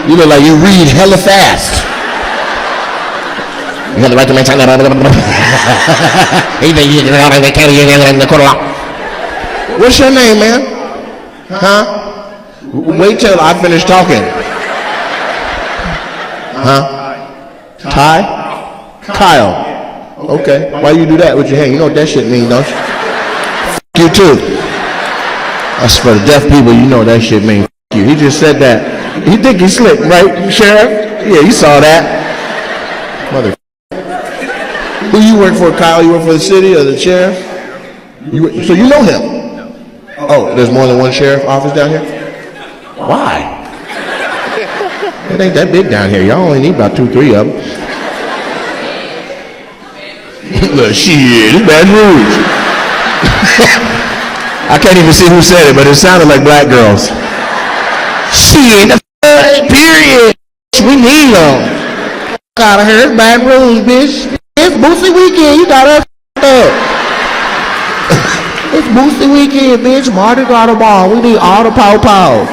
you look like you read hella fast. You have the right to maintain that. What's your name, man? Huh? Wait till I finish talking. Huh? Ty? Kyle. Okay. Why you do that with your hand? You know what that shit means, don't you? You too. That's for the deaf people, you know what that shit means. You. He just said that. You think he's slick, right, Sheriff? Yeah, you saw that. Mother. Who you work for, Kyle? You work for the city or the sheriff? So you know him? Oh, there's more than one sheriff office down here? Why? It ain't that big down here. Y'all only need about 2-3 of them. Look, shit, it's Baton Rouge. I can't even see who said it, but it sounded like black girls. Shit, period. We need them. Out of here, it's Baton Rouge, bitch. It's Boosie weekend. You got us up. It's Boosie weekend, bitch. Mardi Gras ball. We need all the pow.